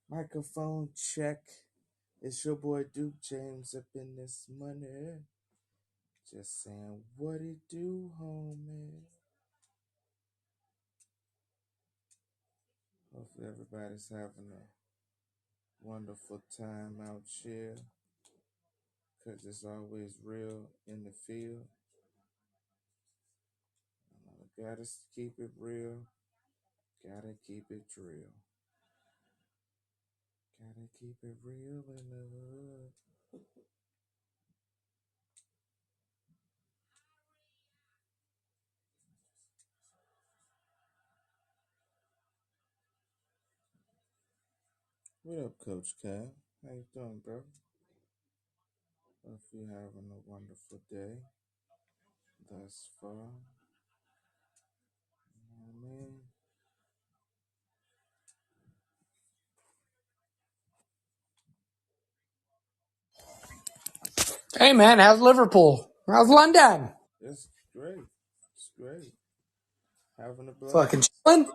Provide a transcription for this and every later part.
Microphone check. It's your boy Duke James up in this money. Just saying, what it do, homie? Hopefully everybody's having a wonderful time out here. Cause it's always real in the field. Gotta keep it real. Gotta keep it real. Gotta keep it real in the hood. What up, Coach Cam? How you doing, bro? Hope you're having a wonderful day thus far. You know what I mean? Hey man, how's Liverpool? How's London? It's great. It's great. Having a blast. Fucking chilling.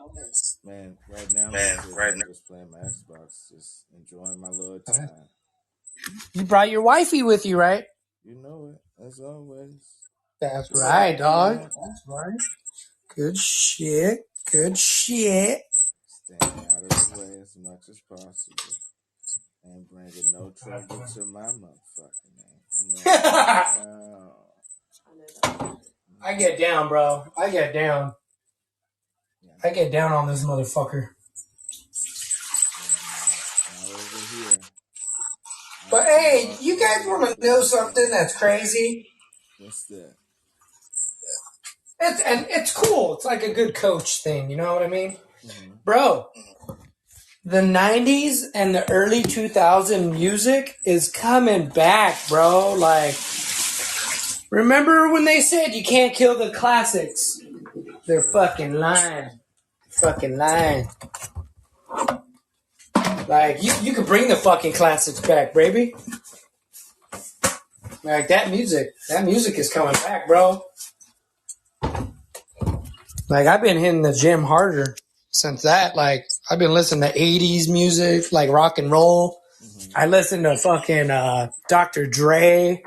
Man, right now I'm just sitting here just playing my Xbox, just enjoying my little time. You brought your wifey with you, right? You know it, as always. That's right, dog. That's right. Good shit. Good shit. Staying out of the way as much as possible. And bringing no trouble to my motherfucking name. No. I get down, bro. I get down. I get down on this motherfucker. Not over here. But hey, you guys want to know something that's crazy? What's that? It's cool. It's like a good coach thing. You know what I mean? Mm-hmm. Bro, the 90s and the early 2000 music is coming back, bro. Like, remember when they said you can't kill the classics? They're fucking lying. Fucking lying. Like, you could bring the fucking classics back, baby. Like, that music is coming back, bro. Like, I've been hitting the gym harder since that. Like, I've been listening to 80s music, like rock and roll. Mm-hmm. I listened to fucking Dr. Dre.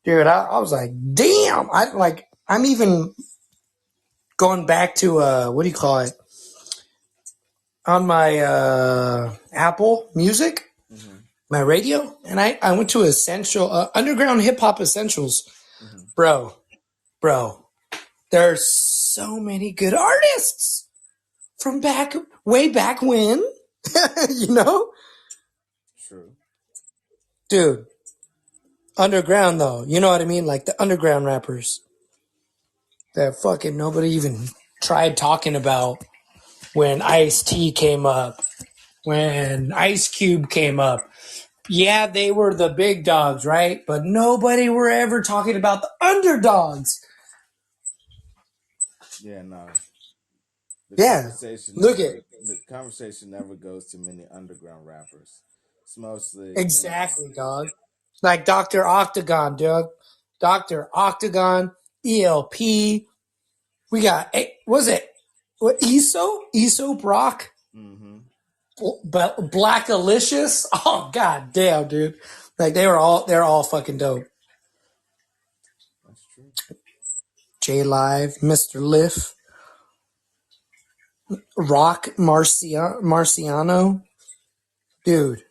Dude, I was like, damn. I'm even going back to, what do you call it? On my Apple Music, mm-hmm. my radio, and I went to Underground Hip Hop Essentials. Mm-hmm. Bro, there's so many good artists from way back when, you know? True. Dude, underground though, you know what I mean? Like the underground rappers that fucking nobody even tried talking about when Ice-T came up, when Ice Cube came up. Yeah, they were the big dogs, right? But nobody were ever talking about the underdogs. Yeah, no. The conversation never goes to many underground rappers. It's mostly exactly, dog. Like Dr. Octagon, dude. Dr. Octagon, ELP. We got ESO Brock. Mm-hmm. Black Alicious. Oh god damn, dude. Like they're all fucking dope. That's true. J Live, Mr. Liff, Rock Marciano. Dude.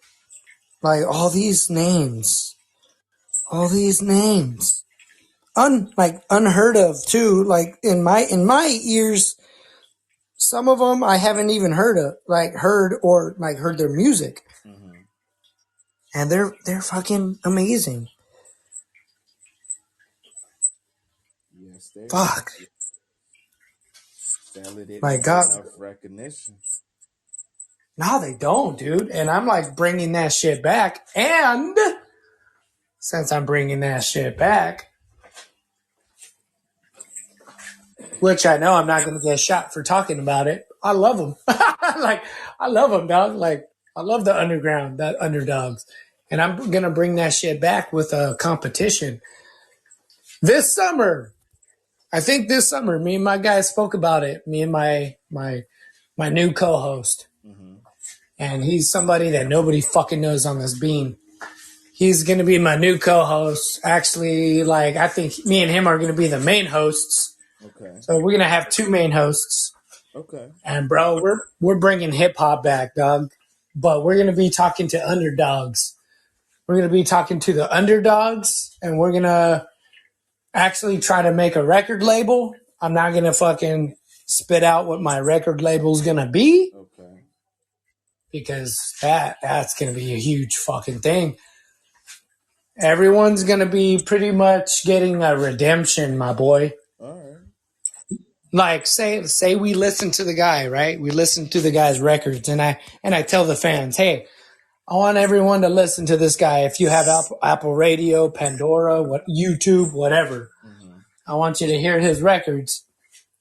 Like all these names. Unheard of too. Like in my ears, some of them I haven't even heard their music. Mm-hmm. And they're fucking amazing. Yes, they fuck. Sadly, they my don't God. get enough recognition. No, they don't, dude. And I'm like bringing that shit back. And since I'm bringing that shit back, which I know I'm not going to get shot for talking about it, I love them. I love them, dog. Like, I love the underground, that underdogs. And I'm going to bring that shit back with a competition. This summer, I think this summer, me and my guys spoke about it. Me and my my new co-host. And he's somebody that nobody fucking knows on this bean. He's going to be my new co-host. Actually, like, I think me and him are going to be the main hosts. Okay. So we're going to have two main hosts. Okay. And, bro, we're bringing hip-hop back, dog. But we're going to be talking to underdogs. We're going to be talking to the underdogs, and we're going to actually try to make a record label. I'm not going to fucking spit out what my record label's going to be. Okay. Because that's going to be a huge fucking thing. Everyone's going to be pretty much getting a redemption, my boy. All right. Like, say we listen to the guy, right? We listen to the guy's records, and I tell the fans, hey, I want everyone to listen to this guy. If you have Apple Radio, Pandora, YouTube, whatever, I want you to hear his records.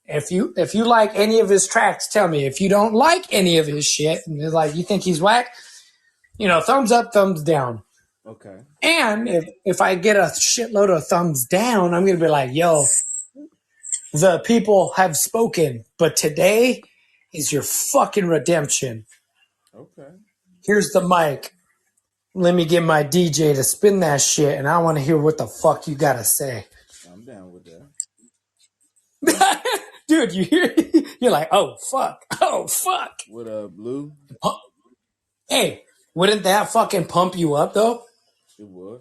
If you like any of his tracks, tell me. If you don't like any of his shit, and you're like, you think he's whack, thumbs up, thumbs down. Okay. And if I get a shitload of thumbs down, I'm going to be like, yo, the people have spoken, but today is your fucking redemption. Okay. Here's the mic. Let me get my DJ to spin that shit, and I want to hear what the fuck you got to say. I'm down with that. Dude, you're like, oh, fuck. Oh, fuck. What up, Blue? Hey, wouldn't that fucking pump you up, though? It would.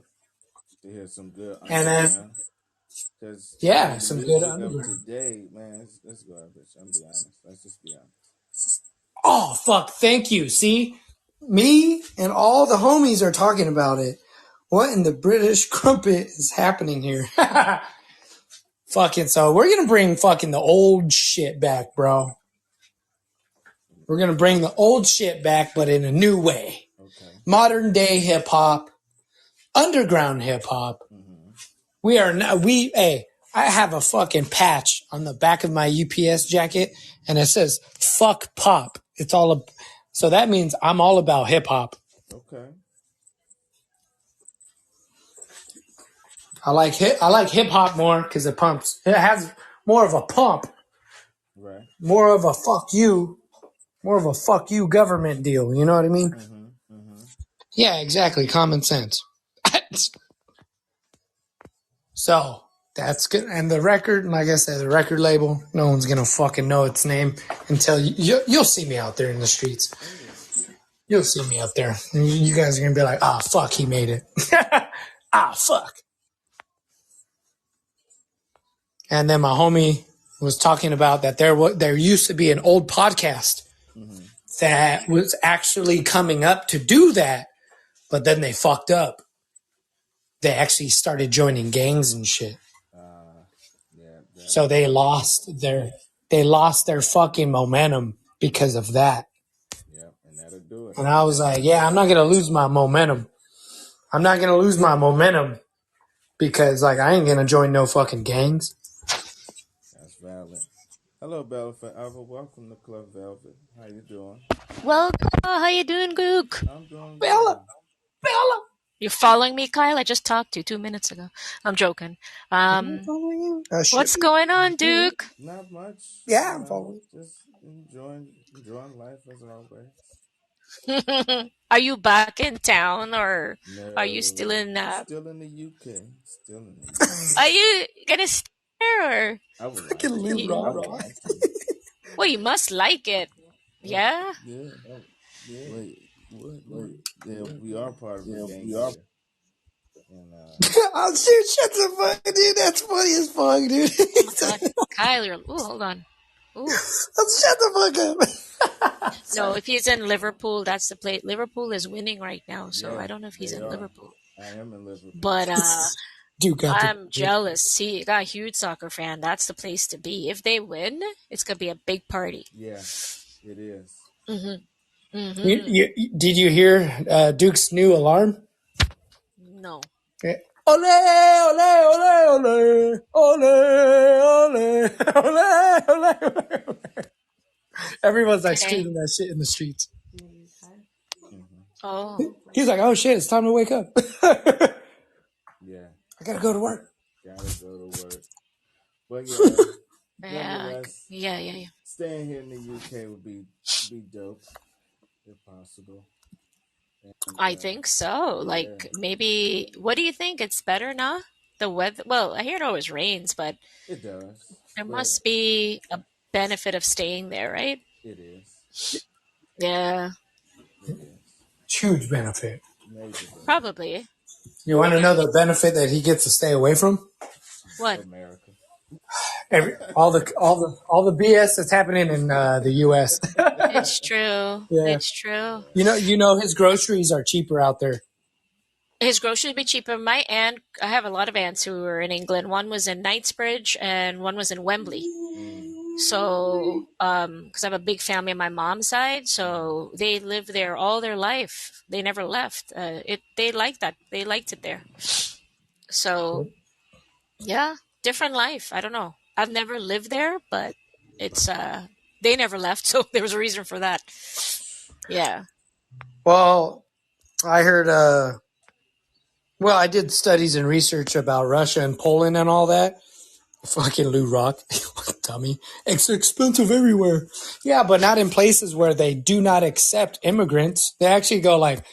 To hear some good And then, some good underground. Today, man, it's garbage. I'm be honest. Let's just be honest. Oh, fuck. Thank you. See? Me and all the homies are talking about it. What in the British crumpet is happening here? Fucking, so we're going to bring fucking the old shit back, bro. We're going to bring the old shit back, but in a new way. Okay. Modern day hip hop, underground hip hop. I have a fucking patch on the back of my UPS jacket, and it says "fuck pop." So that means I'm all about hip hop. Okay. I like hip hop more because it pumps. It has more of a pump. Right. More of a fuck you government deal. You know what I mean? Yeah, exactly. Common sense. So that's good. And the record, like I said, the record label, no one's going to fucking know its name until you'll see me out there in the streets. You'll see me out there. And you guys are going to be like, ah, fuck, he made it. Ah, fuck. And then my homie was talking about that there used to be an old podcast that was actually coming up to do that, but then they fucked up. They actually started joining gangs and shit. So they lost their fucking momentum because of that. Yeah, and that'll do it. And I was like, yeah, I'm not going to lose my momentum. I'm not going to lose my momentum because, like, I ain't going to join no fucking gangs. That's valid. Hello, Bella Forever. Welcome to Club Velvet. How you doing? Well, how you doing, Gook? I'm doing Bella. You're following me, Kyle? I just talked to you 2 minutes ago. I'm joking. What's going on, Duke? Not much. Yeah, I'm following. Just enjoying life as always. Are you back in town, or are you still in? Still in the UK. Still in the UK. Are you gonna stay there, or? I would like to. Well, you must like it. Yeah. Yeah. Wait. What? Yeah, we are part of the gang. We are. And, oh shit! Shut the fuck, dude. That's funny as fuck, dude. Kyle, hold on. Ooh. Shut the fuck up. No, if he's in Liverpool, that's the place. Liverpool is winning right now, so I don't know if he's in Liverpool. I am in Liverpool. But Dude, I'm jealous. See, I got a huge soccer fan. That's the place to be. If they win, it's gonna be a big party. Yeah, it is. Did you hear Duke's new alarm? No. Yeah. Ole, ole, ole, ole, ole, ole, ole, ole, ole. Everyone's like screaming that shit in the streets. Oh. He's like, oh shit, it's time to wake up. Yeah. I gotta go to work. But yeah, Yeah, nonetheless, yeah. staying here in the UK would be dope if possible. And I think so. yeah, Like maybe, what do you think? It's better now? The weather, well, I hear it always rains, but it does, there but must be a benefit of staying there, right? it is. Yeah, It is. Huge benefit. Major benefit. probably. You want to know the benefit that he gets to stay away from? What? America. All the BS that's happening in the U.S. It's true. Yeah, It's true. you know his groceries are cheaper out there. His groceries would be cheaper. My aunt, I have a lot of aunts who were in England. One was in Knightsbridge and one was in Wembley. Mm, So, because I have a big family on my mom's side, mm-hmm, so they lived there all their life. They never left. They liked that. They liked it there. So, yeah, different life. I don't know. I've never lived there, but it's they never left, so there was a reason for that. Yeah. Well, I heard. Well, I did studies and research about Russia and Poland and all that. Fucking Lou Rock, dummy. It's expensive everywhere. Yeah, but not in places where they do not accept immigrants. They actually go like,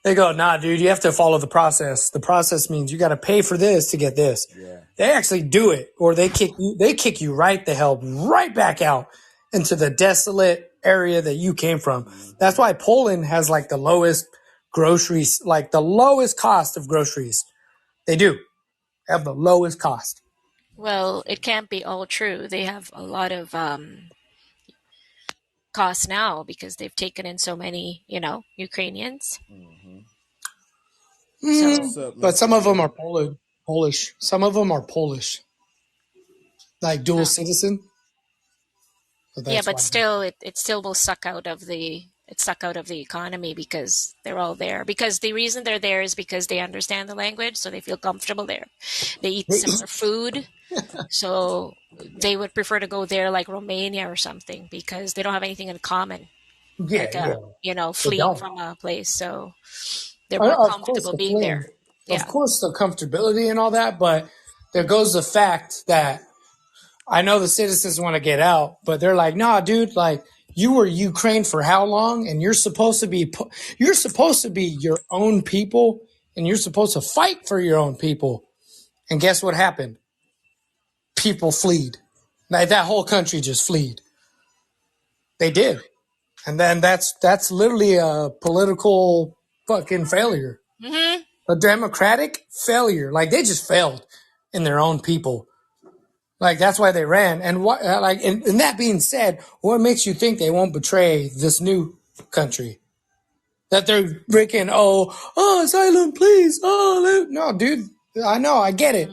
nah, dude, you have to follow the process. The process means you got to pay for this to get this. yeah. They actually do it, or they kick you. They kick you right the hell right back out into the desolate area that you came from. Mm-hmm. That's why Poland has like the lowest groceries, like the lowest cost of groceries. They do have the lowest cost. Well, it can't be all true. They have a lot of costs now because they've taken in so many, Ukrainians. Mm-hmm. So, What's up, But Mr. some of them J? are Polish. Some of them are Polish, like dual uh, citizen. So yeah, that's but why. still, it still will suck out of the economy because they're all there. Because the reason they're there is because they understand the language, so they feel comfortable there. They eat similar food, so they would prefer to go there, like Romania or something, because they don't have anything in common, Yeah, like yeah. They fleeing don't. from a place. So they're more Of course, comfortable the being fling. there. Of Yeah. course, the comfortability and all that. But there goes the fact that I know the citizens want to get out, but they're like, nah, dude, like you were Ukraine for how long? And you're supposed to be your own people and you're supposed to fight for your own people. And guess what happened? People fled. Like that whole country just fled. They did. And then that's literally a political fucking failure. Hmm. A democratic failure. Like they just failed in their own people. Like that's why they ran. And what, and that being said, what makes you think they won't betray this new country? That they're freaking asylum, please. No, dude. I know, I get it.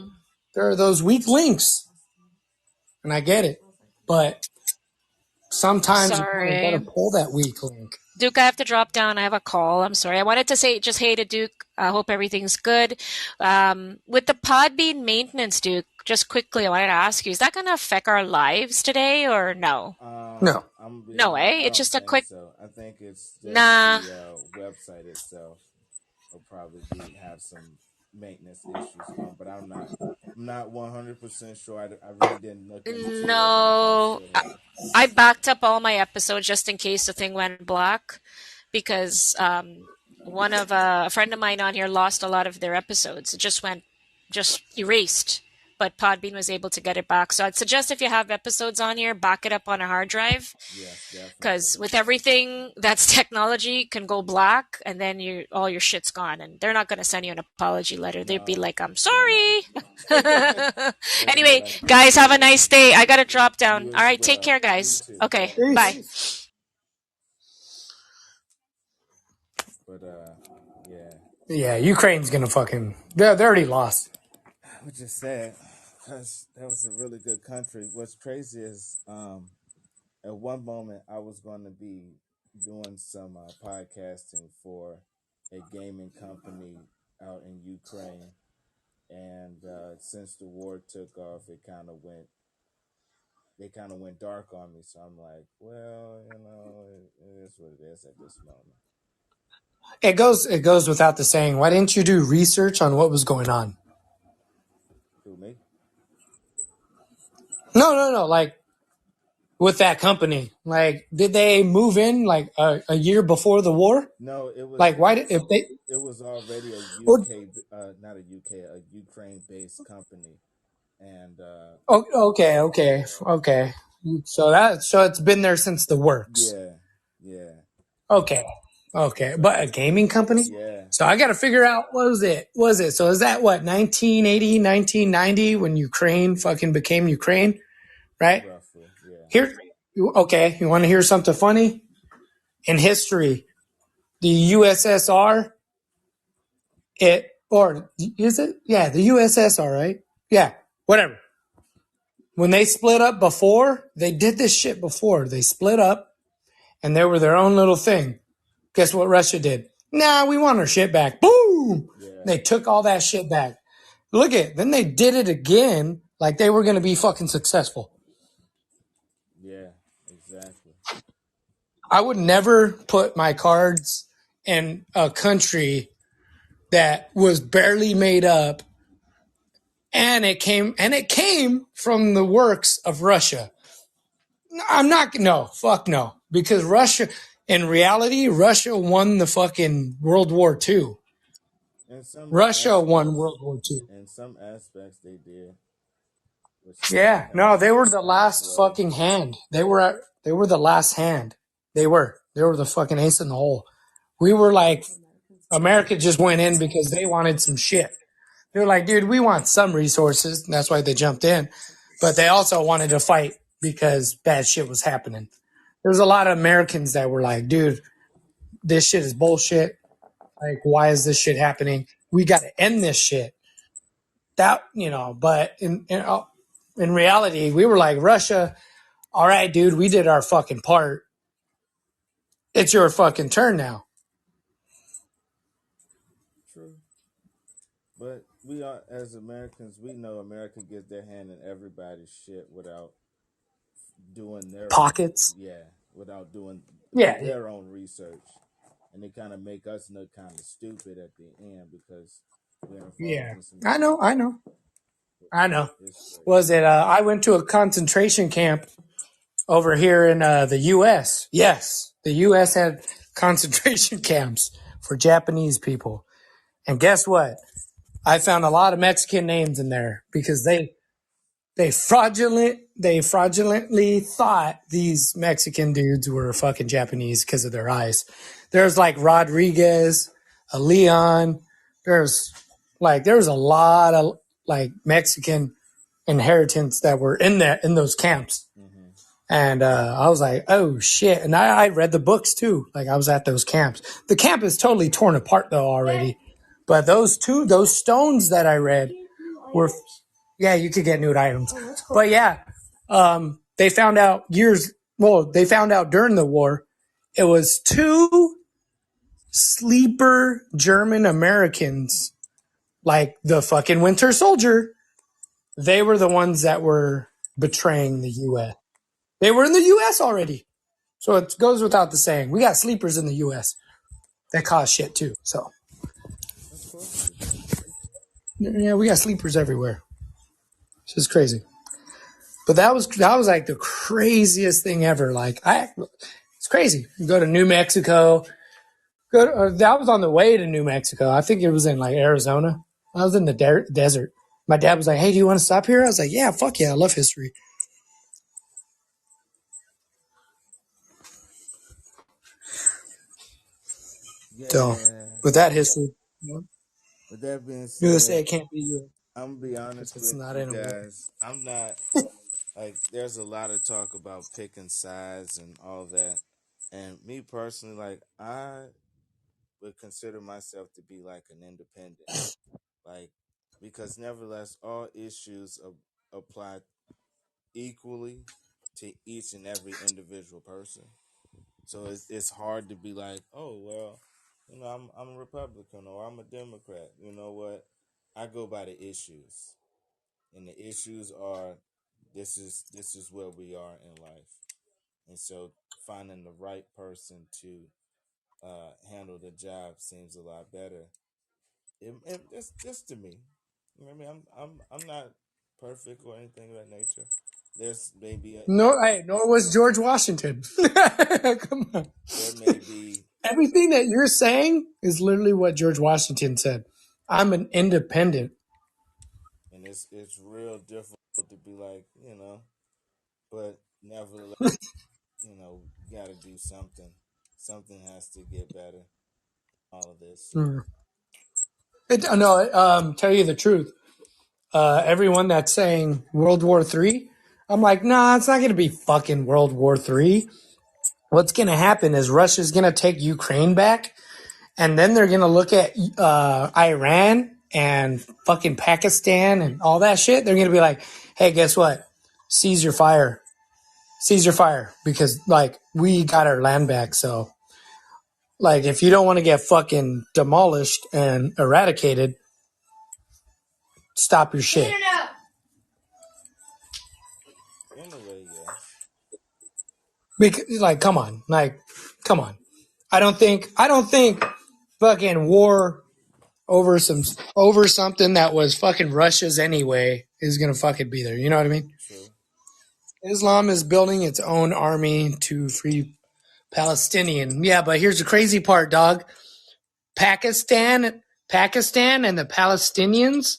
There are those weak links, and I get it. But sometimes you kind of got Sorry. to pull that weak link. Duke, I have to drop down. I have a call. I'm sorry. I wanted to say just hey to Duke. I hope everything's good. With the Podbean maintenance, Duke, just quickly, I wanted to ask you, is that going to affect our lives today or no? No. I'm being No, honest. eh? I It's don't just a think quick, so. I think it's just nah. the website itself will probably have some maintenance issues going, but I'm not 100% sure. I really didn't look into it like I No. should I, have. I backed up all my episodes just in case the thing went black because one of a friend of mine on here lost a lot of their episodes. It just erased. But Podbean was able to get it back. So I'd suggest if you have episodes on here, back it up on a hard drive Yes, definitely. because with everything that's technology can go black and then all your shit's gone and they're not going to send you an apology letter. They'd be No, like, I'm they're not. sorry. They're gonna be Anyway, like, guys, have a appreciate it. nice day. I got to drop down. You All as right, take well. care, You guys. too. Okay, bye. Peace. Peace. But yeah, Yeah, Ukraine's gonna fucking. They're already lost. I would just say because that was a really good country. What's crazy is at one moment I was going to be doing some podcasting for a gaming company out in Ukraine, and since the war took off, they kind of went dark on me. So I'm like, well, it is what it is at this moment. It goes without the saying. Why didn't you do research on what was going on? Who, me? No. Like with that company, like did they move in like a year before the war? No, it was Like why did if they? it was already a Or, UK, not a UK, a Ukraine based company, and okay. So it's been there since the works. yeah, yeah. Okay. Okay. So But a gaming company? yeah, So I got to figure out what was it? Was it? So is that what 1980, 1990 when Ukraine fucking became Ukraine, right? roughly, yeah. Here okay, you want to hear something funny? In history, the USSR it or is it? Yeah, the USSR, right? Yeah, whatever. When they split up before, they did this shit before. They split up and they were their own little thing. Guess what Russia did? Nah, we want our shit back. Boom! Yeah, They took all that shit back. Look at, then they did it again like they were going to be fucking successful. yeah, exactly. I would never put my cards in a country that was barely made up and it came from the works of Russia. I'm not, no, fuck no. Because Russia, in reality, Russia won the fucking World War II. In some Russia won aspects, World War II. they did, which still Yeah, kind no, of they were the last halfway. fucking hand. They were the last hand. They were the fucking ace in the hole. We were like America just went in because they wanted some shit. They were like, dude, we want some resources, and that's why they jumped in. But they also wanted to fight because bad shit was happening. There's a lot of Americans that were like, dude, this shit is bullshit. Like, why is this shit happening? We got to end this shit. That, but in reality, we were like, Russia, all right, dude, we did our fucking part. It's your fucking turn now. True, but we are as Americans. We know America gets their hand in everybody's shit without doing their own, Pockets. yeah, without doing Yeah. their own research, and they kind of make us look kind of stupid at the end because we're involved Yeah. in some I shit know. I know. I know. it's Was crazy. it, I went to a concentration camp over here in the U.S. Yes. The U.S. had concentration camps for Japanese people. And guess what? I found a lot of Mexican names in there because they fraudulently thought these Mexican dudes were fucking Japanese because of their eyes. There's like Rodriguez, a Leon. There was a lot of like Mexican inheritance that were in those camps. Mm-hmm. And I was like, oh shit. And I read the books too. Like I was at those camps. The camp is totally torn apart though already. But those stones that I read were, yeah, you could get nude items. But yeah, they found out they found out during the war, it was two sleeper German Americans, like the fucking Winter Soldier. They were the ones that were betraying the U.S. They were in the U.S. already. So it goes without the saying. We got sleepers in the U.S. that cause shit too. So Of course we do. yeah, we got sleepers everywhere. It's just crazy. But that was like the craziest thing ever. It's crazy. You go to New Mexico. That was on the way to New Mexico. I think it was in like Arizona. I was in the desert. My dad was like, "Hey, do you want to stop here?" I was like, "Yeah, fuck yeah, I love history." So Yeah. with that history, you're With that being gonna say said, it can't be you I'm gonna be because honest it's with not you in a war. guys. I'm not like there's a lot of talk about picking sides and all that. And me personally, like I would consider myself to be like an independent. Like because nevertheless all issues apply equally to each and every individual person. So it's hard to be like, oh well, I'm a Republican or I'm a Democrat. You know what? I go by the issues, and the issues are this is where we are in life, and so finding the right person to handle the job seems a lot better. It's just to me. You know what I mean, I'm not perfect or anything of that nature, There's maybe nor was George Washington. Come on. there may be, Everything that you're saying is literally what George Washington said. I'm an independent. and it's real difficult to be like, but nevertheless, you got to do something. Something has to get better. All of this. Mm. Tell you the truth. Everyone that's saying World War III, I'm like, nah, it's not going to be fucking World War III. What's going to happen is Russia's going to take Ukraine back, and then they're going to look at Iran and fucking Pakistan and all that shit. They're going to be like, hey, guess what? Seize your fire. Seize your fire. Because, like, we got our land back, so... Like, if you don't want to get fucking demolished and eradicated, stop your shit. In a way, yes. Because, like, come on. I don't think fucking war over something that was fucking Russia's anyway is gonna fucking be there. You know what I mean? True. Islam is building its own army to free Palestinian. Yeah, but here's the crazy part, dog. Pakistan and the Palestinians,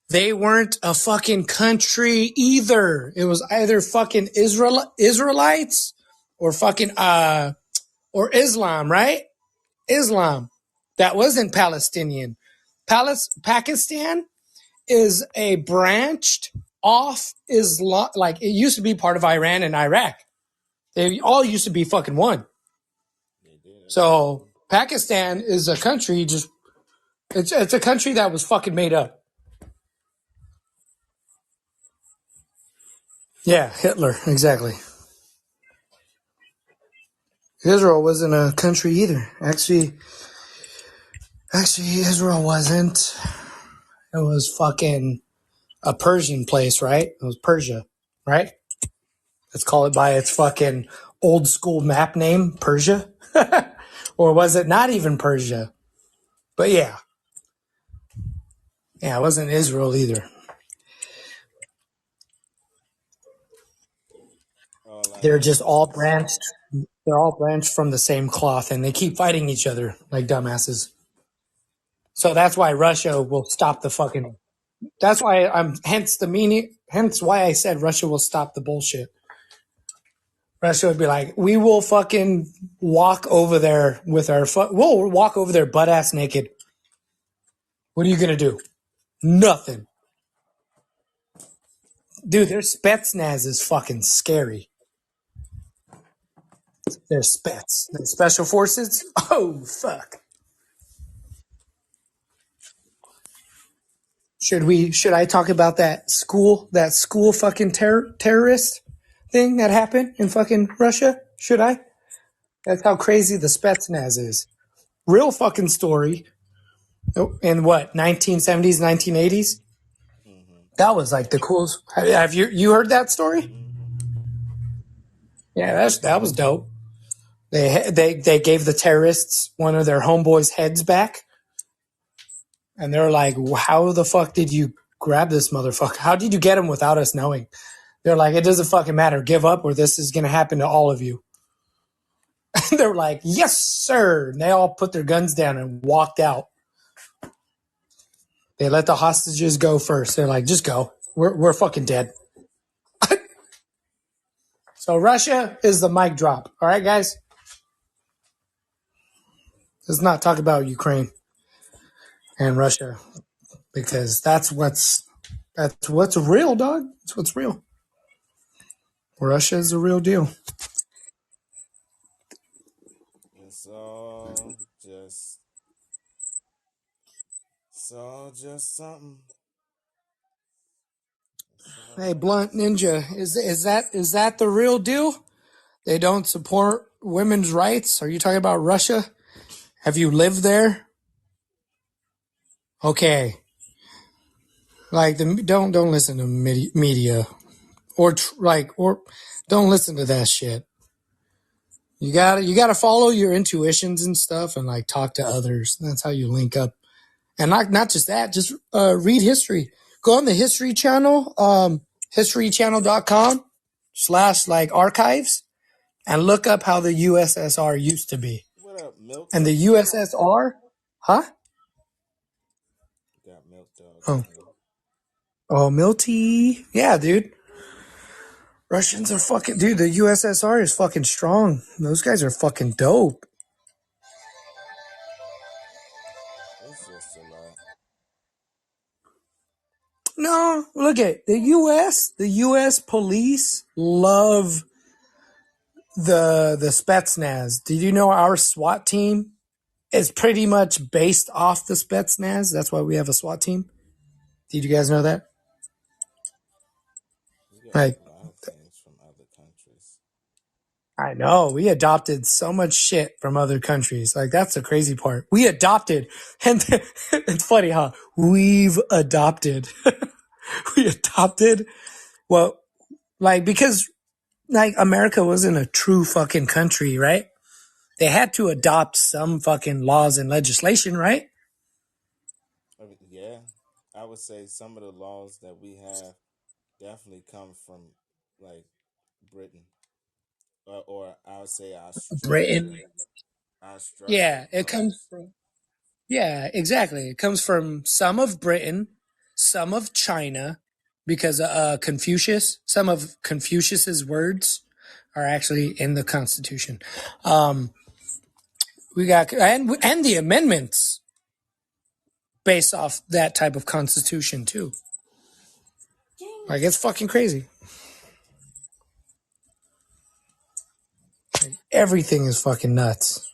they weren't a fucking country either. It was either fucking Israelites or fucking or Islam, right? Islam. That wasn't Palestinian. Pakistan is a branched off Islam. Like, it used to be part of Iran and Iraq. They all used to be fucking one. They did. So Pakistan is a country it's a country that was fucking made up. Yeah, Hitler, exactly. Israel wasn't a country either. Actually, Israel wasn't. It was fucking a Persian place, right? It was Persia, right? Let's call it by its fucking old school map name, Persia. Or was it not even Persia? But yeah. Yeah, it wasn't Israel either. They're just all branched. They're all branched from the same cloth, and they keep fighting each other like dumbasses. So that's why Russia will stop the fucking. That's why hence why I said Russia will stop the bullshit. Russia would be like, we will fucking walk over there with we'll walk over there butt ass naked. What are you gonna do? Nothing. Dude, their Spetsnaz is fucking scary. They're Spets. They're special forces? Oh, fuck. Should I talk about that school fucking terrorist thing that happened in fucking Russia? Should I? That's how crazy the Spetsnaz is. Real fucking story. In what, 1970s, 1980s? Mm-hmm. That was like the coolest. Have you heard that story? Mm-hmm. Yeah, that was dope. They gave the terrorists one of their homeboys' heads back. And they're like, how the fuck did you grab this motherfucker? How did you get him without us knowing? They're like, it doesn't fucking matter. Give up or this is going to happen to all of you. They're like, yes, sir. And they all put their guns down and walked out. They let the hostages go first. They're like, just go. We're fucking dead. So Russia is the mic drop. All right, guys? Let's not talk about Ukraine and Russia because that's what's real, dog. That's what's real. Russia is the real deal. It's all just something. Hey, Blunt Ninja, is that the real deal? They don't support women's rights? Are you talking about Russia? Have you lived there? Okay. Like don't listen to media or don't listen to that shit. You gotta follow your intuitions and stuff and like talk to others. That's how you link up. And not just that, just read history. Go on the History Channel. historychannel.com/ like archives and look up how the USSR used to be. What up, Milk? And the USSR, huh? Got Milk Dog Oh, in here. oh, Milty. Yeah, dude. Russians are fucking, dude, the USSR is fucking strong. Those guys are fucking dope. It's just a lot. No, look at the US police love the Spetsnaz. Did you know our SWAT team is pretty much based off the Spetsnaz? That's why we have a SWAT team. Did you guys know that? We get Like, a lot of things from other countries. I know we adopted so much shit from other countries. Like, that's the crazy part. We adopted, and it's funny how we've adopted. We adopted. Well, like, because like America wasn't a true fucking country, right? They had to adopt some fucking laws and legislation, right? I mean, yeah, I would say some of the laws that we have definitely come from like Britain, or I would say Britain. our structure Yeah, it comes comes. from. Yeah, exactly. It comes from some of Britain, some of China, because some of Confucius's words are actually in the Constitution. Um, we got and the amendments based off that type of Constitution too. Like, it's fucking crazy. Like, everything is fucking nuts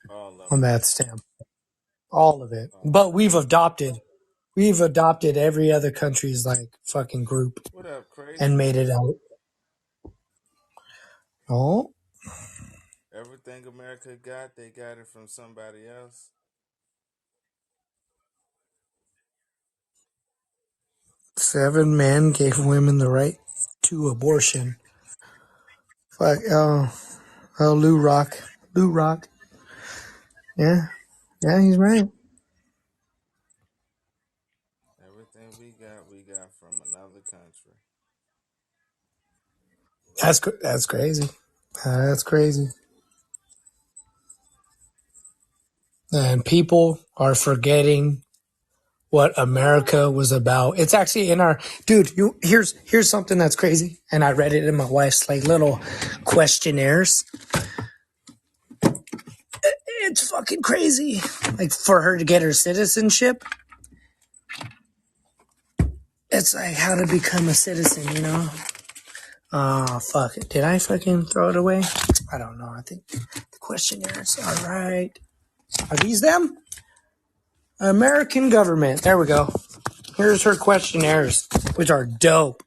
All of on it. that stamp. All of it. All But of it. we've adopted every other country's like fucking group What up, and crazy? made it out. Oh, Everything America got, they got it from somebody else. 7 men gave women the right to abortion. Fuck, Lou Rock. Lou Rock. Yeah, yeah, he's right. Everything we got from another country. That's crazy. That's crazy. And people are forgetting what America was about. It's actually in our dude. Here's something that's crazy, and I read it in my wife's like little questionnaires. It's fucking crazy. Like, for her to get her citizenship, it's like how to become a citizen, you know? Oh, fuck it. Did I fucking throw it away? I don't know. I think the questionnaires are right. Are these them? American government. There we go. Here's her questionnaires, which are dope.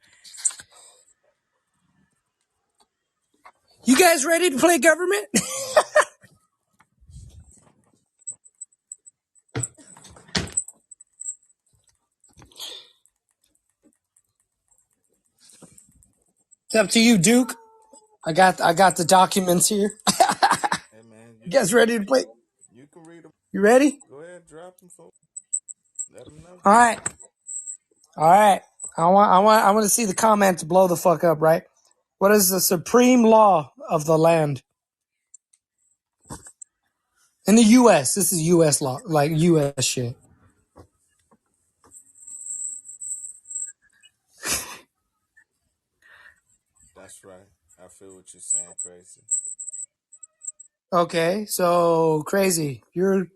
You guys ready to play government? It's up to you, Duke. I got the documents here. Hey man, You guys ready to play? you can read them. You ready? Go ahead, drop them, folks. Let them know. All right. All right. I want to see the comments blow the fuck up, right? What is the supreme law of the land? In the US, this is US law, like US shit. That's right. I feel what you're saying, crazy. Okay, so crazy. You're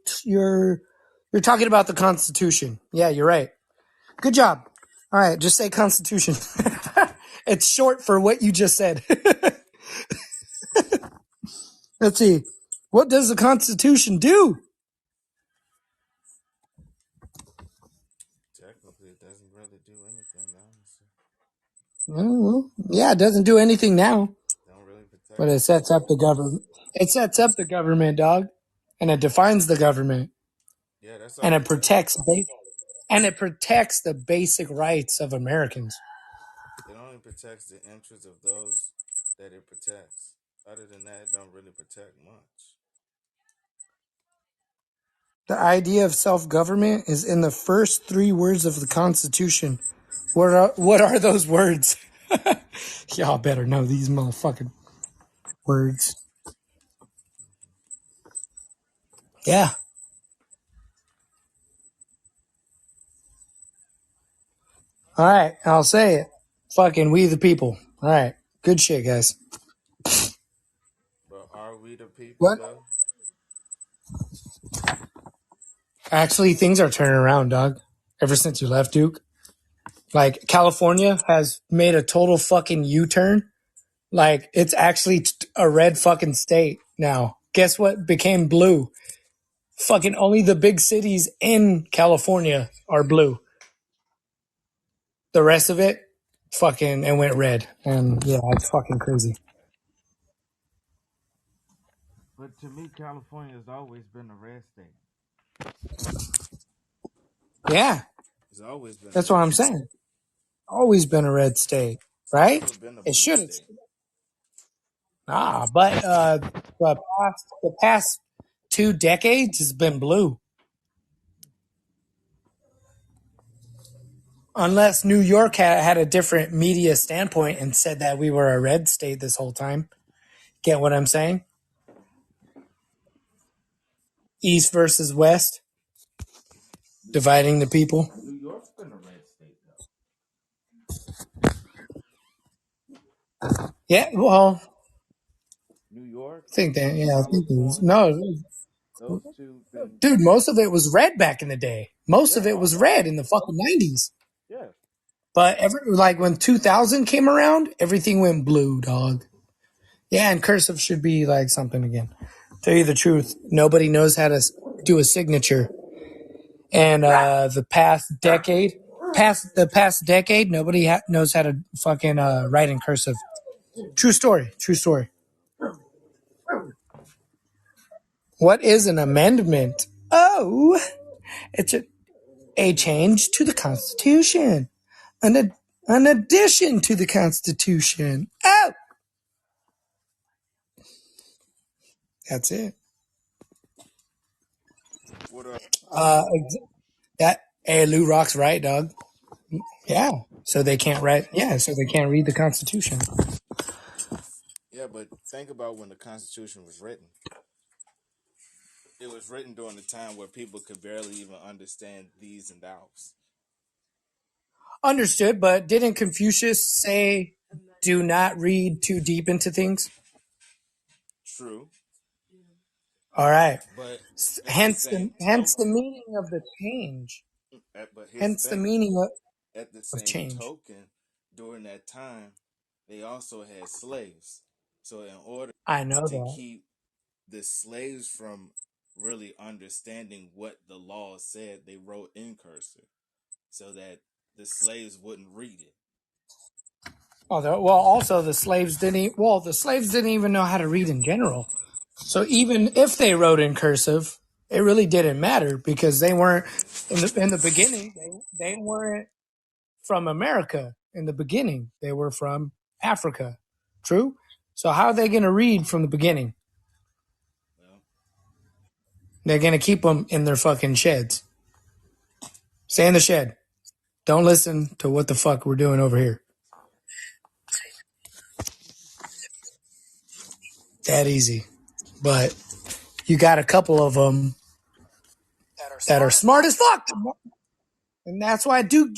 talking about the Constitution. Yeah, you're right. Good job. All right, just say Constitution. It's short for what you just said. Let's see. What does the Constitution do? Technically, it doesn't really do anything, honestly. Well, yeah, it doesn't do anything now, Don't really protect but it us. sets up the government. It sets up the government, dog, and it defines the government, Yeah, that's and all it it does. protects the basic rights of Americans. It only protects the interests of those that it protects. Other than that, it don't really protect much. The idea of self-government is in the first 3 words of the Constitution. What are those words? Y'all better know these motherfucking words. Yeah. All right. I'll say it. Fucking we the people. All right. Good shit, guys. But are we the people What? though? Actually, things are turning around, dog. Ever since you left, Duke. Like, California has made a total fucking U-turn. Like, it's actually a red fucking state now. Guess what became blue? Fucking only the big cities in California are blue. The rest of it, fucking, it went red. And yeah, it's fucking crazy. But to me, California has always been a red state. Yeah, It's always been a that's what red I'm state. saying. Always been a red state, right? Never been a It blue should have. state. But the past 2 decades has been blue. Unless New York had a different media standpoint and said that we were a red state this whole time. Get what I'm saying? East versus West, dividing the people. New York's been a red state Yeah, well, though. New York I think that, yeah, I think it was, California, no, those two been. dude, most of it was red back in the day. Most of Yeah, it was red in the fucking 90s. yeah. But like when 2000 came around, everything went blue, dog. Yeah, and cursive should be like something again. Tell you the truth, nobody knows how to do a signature. And the past decade, nobody knows how to fucking write in cursive. True story. True story. What is an amendment? Oh, it's a change to the Constitution. An addition to the Constitution. Oh, that's it. What up? Uh, hey, Lou Rock's right, dog. Yeah. So they can't write. Yeah. So they can't read the Constitution. Yeah, but think about when the Constitution was written. It was written during a time where people could barely even understand these and thous. Understood, but didn't Confucius say, "Do not read too deep into things"? True, All right. but at the Hence same the token, meaning of the change. but here's the Hence the thing: meaning at the of same change. token, during that time, they also had slaves. So in order I know to that. keep the slaves from really understanding what the law said, they wrote in cursive so that the slaves wouldn't read it. Although, well, also the slaves didn't. Well, the slaves didn't even know how to read in general. So even if they wrote in cursive, it really didn't matter because they weren't in the beginning. They weren't from America in the beginning. They were from Africa. True. So how are they going to read from the beginning? Well, They're going to keep them in their fucking sheds. Stay in the shed. Don't listen to what the fuck we're doing over here. That easy. But you got a couple of them that are smart as fuck. And that's why Duke,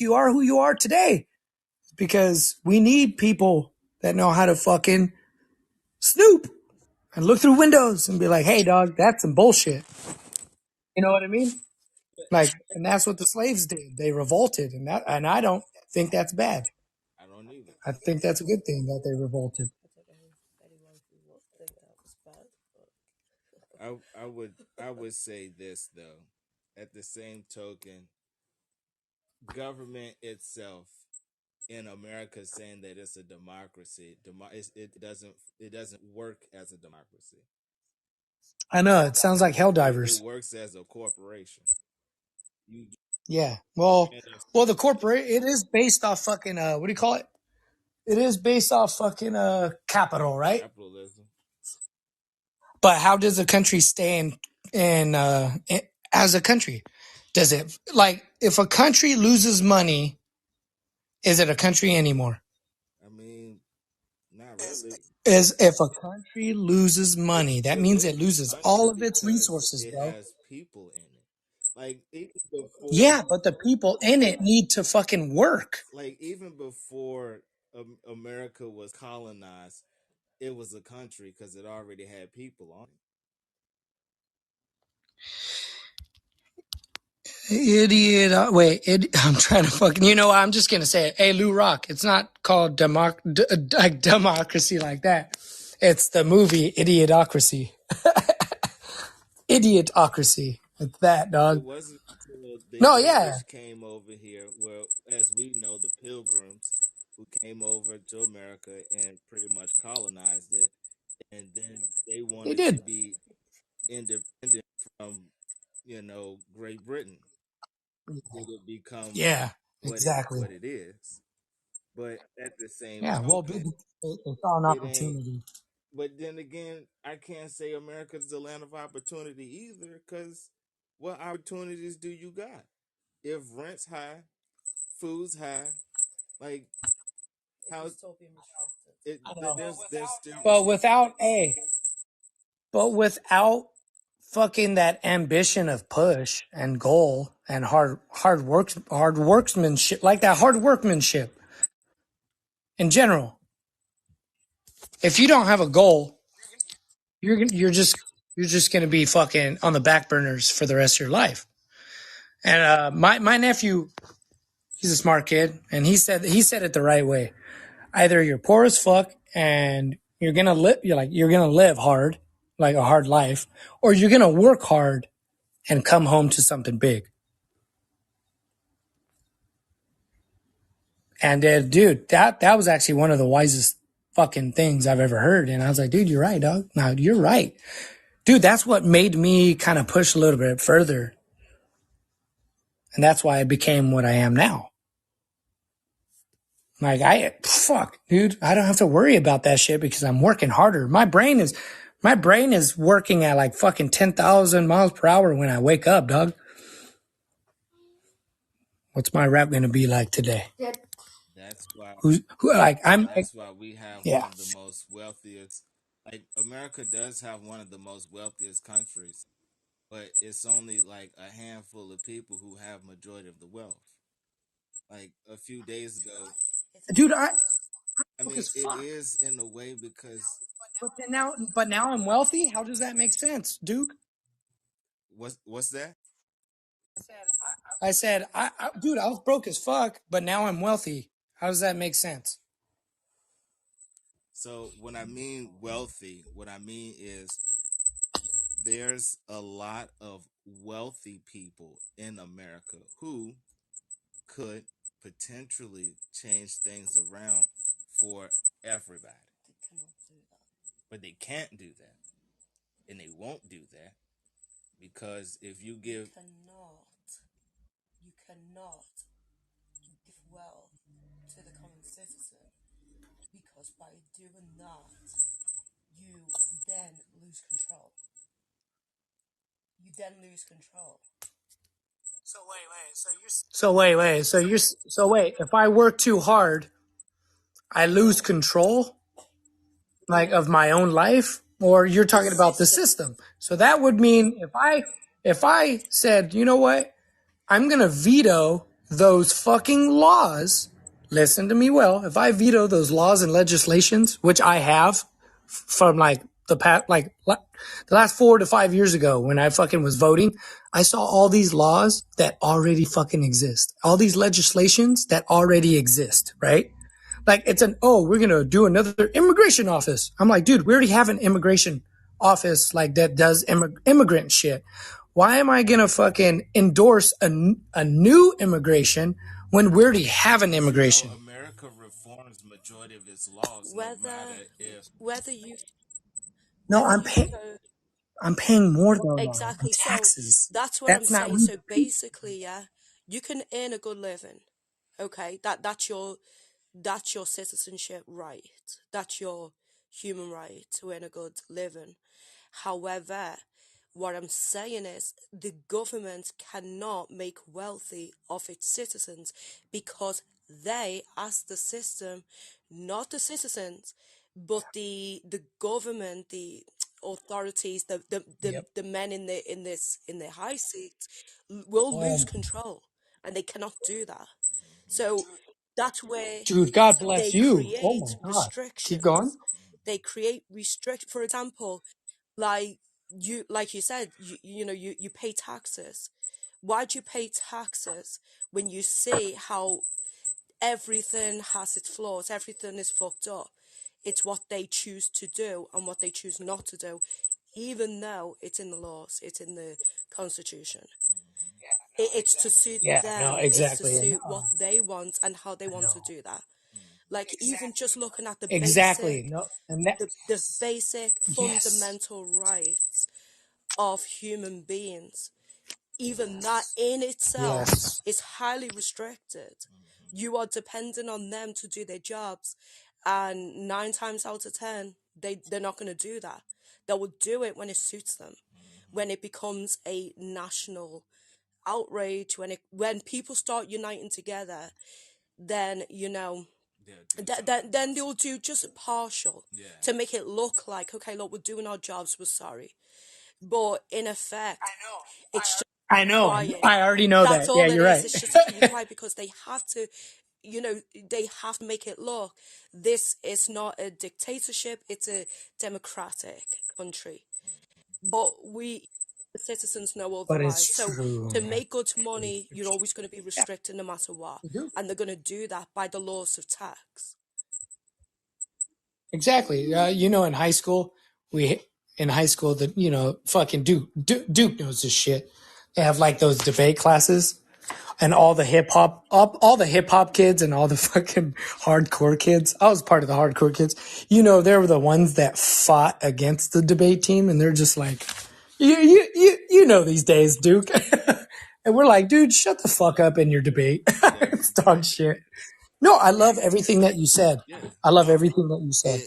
you are who you are today. Because we need people that know how to fucking snoop and look through windows and be like, hey dog, that's some bullshit. You know what I mean? Like, and that's what the slaves did. They revolted, and I don't think that's bad. I don't either. I think that's a good thing that they revolted. I would say this though. At the same token, government itself in America saying that it's a democracy, it doesn't work as a democracy. I know it sounds like It Helldivers. works as a corporation. You Yeah. Well, get a the corporate it is based off fucking what do you call it? It is based off fucking capital, right? capitalism. But how does a country stay in as a country? Does it like if a country loses money? Is it a country anymore? I mean, not really. Is if a country loses money, that It means is it loses a all country of its because resources, it bro. has people in it. Like even before, Yeah, but the people in it need to fucking work. like even before America was colonized, it was a country because it already had people on Idiot. I'm trying to fucking, you know, I'm just going to say it. Hey, Lou Rock, it's not called like democracy like that. It's the movie Idiotocracy. Idiotocracy. It's that, it. It dog. wasn't until the No, yeah. English came over here, well, as we know, the Pilgrims who came over to America and pretty much colonized it, and then they They wanted to did. be independent from, Great Britain. Did it become Yeah, what it exactly. what it is? But at the same Yeah, well, token, they saw an it ain't. opportunity. But then again, I can't say America's the land of opportunity either, because what opportunities do you got? If rent's high, food's high, like how's it? I know. There's still But without fucking that ambition of push and goal and hard workmanship, like that hard workmanship in general. If you don't have a goal, you're just gonna be fucking on the back burners for the rest of your life. And my nephew, he's a smart kid, and he said it the right way. Either you're poor as fuck and you're gonna live hard, like a hard life, or you're gonna work hard and come home to something big. And dude, that was actually one of the wisest fucking things I've ever heard. And I was like, dude, you're right, dog. No, you're right. Dude, that's what made me kind of push a little bit further. And that's why I became what I am now. Like fuck, dude, I don't have to worry about that shit because I'm working harder. My brain is working at like fucking 10,000 miles per hour when I wake up, dog. What's my rap going to be like today? that's why Like, that's why we have one yeah. of the most wealthiest. Like America does have one of the most wealthiest countries, but it's only like a handful of people who have majority of the wealth. Like a few days ago, Dude, I I broke mean, as it fuck. is in a way because But now I'm wealthy. How does that make sense, Duke? what's that? Dude, I was broke as fuck, but now I'm wealthy. How does that make sense? So when I mean wealthy, what I mean is there's a lot of wealthy people in America who could potentially change things around for everybody. But they can't do that. And they won't do that because if you give So wait. If I work too hard, I lose control, like of my own life, or you're talking about the system. So that would mean if I said, you know what, I'm gonna veto those fucking laws. Listen to me well. If I veto those laws and legislations, which I have from like the past, like the last 4 to 5 years ago when I fucking was voting, I saw all these laws that already fucking exist. All these legislations that already exist, right? Like we're going to do another immigration office. I'm like, dude, we already have an immigration office like that does immigrant shit. Why am I going to fucking endorse a new immigration when we already have an immigration? America reforms majority of its laws, no matter if No, I'm paying more though, in taxes. That's not they ask the system, not the citizens, but the government, the authorities, Yep. the men in the high seats will lose Um, control, and they cannot do that. So that's where dude, God bless they you. Oh create my God. Keep going. restrictions. They create restrict. For example, like like you said, you pay taxes. Why do you pay taxes when you see how everything has its flaws, everything is fucked up? It's what they choose to do and what they choose not to do, even though it's in the laws, it's in the constitution. It's to suit Yeah, no, them, it's to exactly. And suit what they want and how they I want to know. do that. Like even just looking at Exactly. No, and that, the basic yes. fundamental rights of human beings, even that in itself Yes. is highly restricted. You are dependent on them to do their jobs, and 9 times out of 10, they're not going to do that. They will do it when it suits them, when it becomes a national outrage, when people start uniting together, then then they'll do just partial to make it look like, okay, look, we're doing our jobs, we're sorry, but in effect, it's just I know. quiet. I already know That's that. Yeah, all it you're is. right. It's just to keep you quiet because they have to, they have to make it look. This is not a dictatorship, it's a democratic country. But we, the citizens, know But otherwise. it's So true, to man. make good money, you're always going to be Yeah, restricted no matter what. we do. And they're going to do that by the laws of tax. Exactly. In high school, we in high school that fucking Duke knows this shit. They have like those debate classes, and all the hip hop kids and all the fucking hardcore kids. I was part of the hardcore kids. They were the ones that fought against the debate team, and they're just like, you know these days, Duke. And we're like, dude, shut the fuck up in your debate. It's dog shit. No, I love everything that you said. I love everything that you said.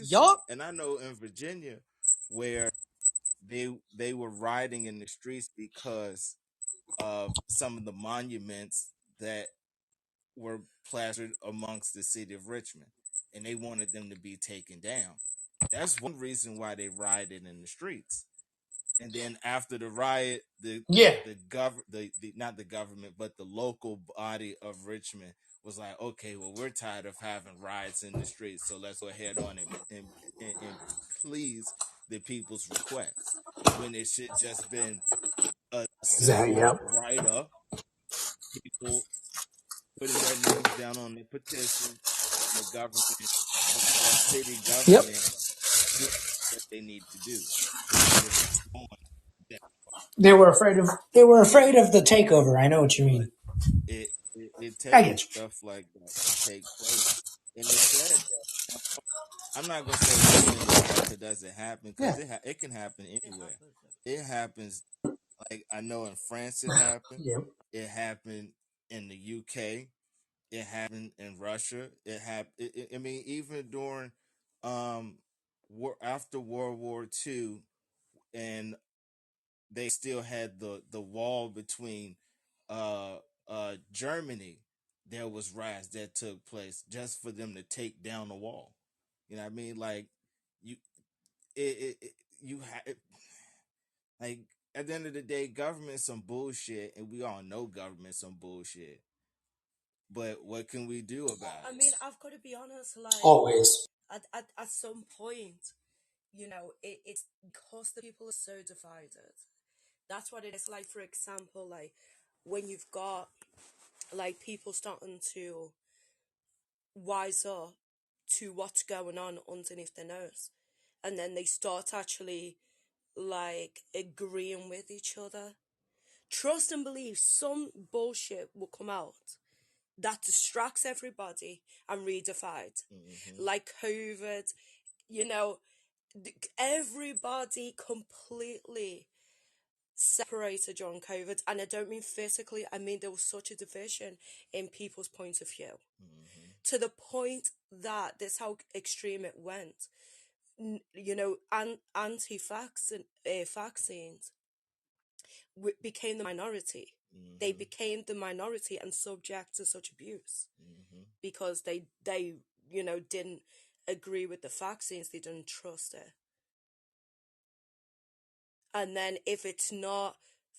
Yeah, yeah, yup. Yeah, exactly. Yep. Yep. They were afraid of the takeover. I know what you mean. I get you. Yeah. Yep. I mean, I've got to be honest, like, Always. at some point, it's because the people are so divided. That's what it is. Like, for example, like, when you've got, like, people starting to wise up to what's going on underneath their nose. And then they start actually like agreeing with each other. Trust and believe some bullshit will come out that distracts everybody and redefines. Like COVID, you know, everybody completely separated during COVID, and I don't mean physically. I mean there was such a division in people's point of view, to the point that this how extreme it went. You know, vaccines became the minority. They became the minority and subject to such abuse because they you know didn't agree with the vaccines. They didn't trust it. And then if it's not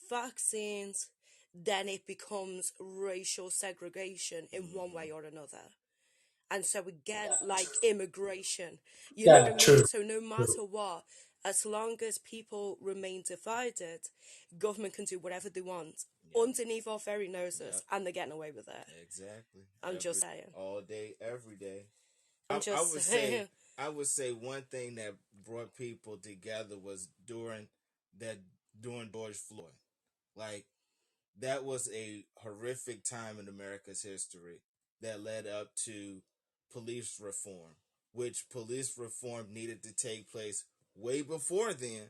vaccines, then it becomes racial segregation in one way or another. And so again, like immigration, you know what I mean? True. So no matter what, as long as people remain divided, government can do whatever they want underneath our very noses, and they're getting away with it. Exactly. I'm just saying. All day, every day. I'm just saying. I would say one thing that brought people together was during George Floyd. Like, that was a horrific time in America's history that led up to police reform, which police reform needed to take place way before then,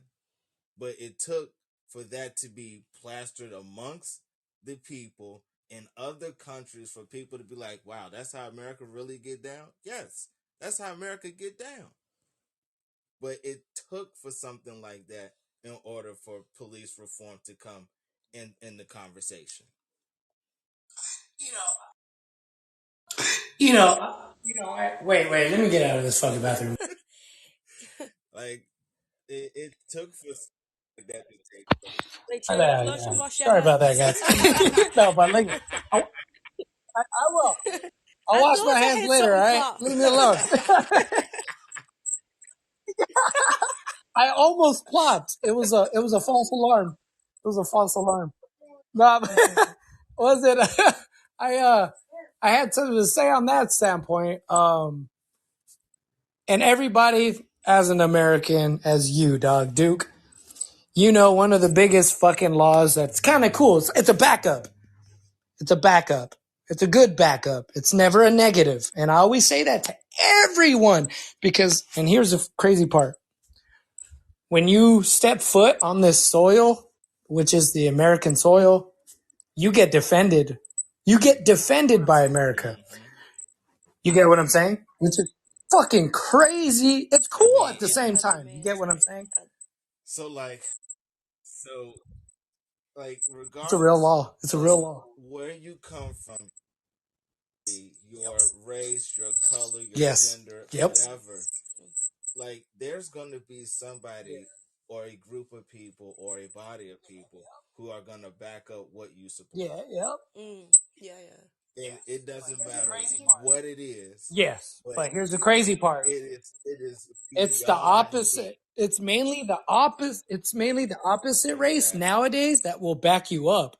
but it took for that to be plastered amongst the people in other countries for people to be like, wow, that's how America really get down? Yes, that's how America get down. But it took for something like that in order for police reform to come in the conversation. Wait, let me get out of this fucking bathroom. Like, it took for that to take place. Wait, you're not flush and wash your hands. Sorry about that, guys. No, but like, I will. I'll wash my hands later, all right? Leave me alone. I almost plopped. It was a false alarm. It was a false alarm. No, was it? I had something to say on that standpoint. And everybody, as an American, as you, dog, Duke, you know, one of the biggest fucking laws that's kind of cool. It's a backup. It's a backup. It's a good backup. It's never a negative. And I always say that to everyone because, and here's the crazy part. When you step foot on this soil, which is the American soil, you get defended. You get defended by America. You get what I'm saying? Which is fucking crazy. It's cool at the same time. You get what I'm saying? So, regardless, it's a real law. It's a real law. Where you come from, your race, your color, your gender, whatever. Like, there's going to be somebody or a group of people or a body of people who are going to back up what you support. And it doesn't matter what it is. Yes, but here's the crazy part. It's the opposite. It's mainly the opposite. It's mainly the opposite race nowadays that will back you up.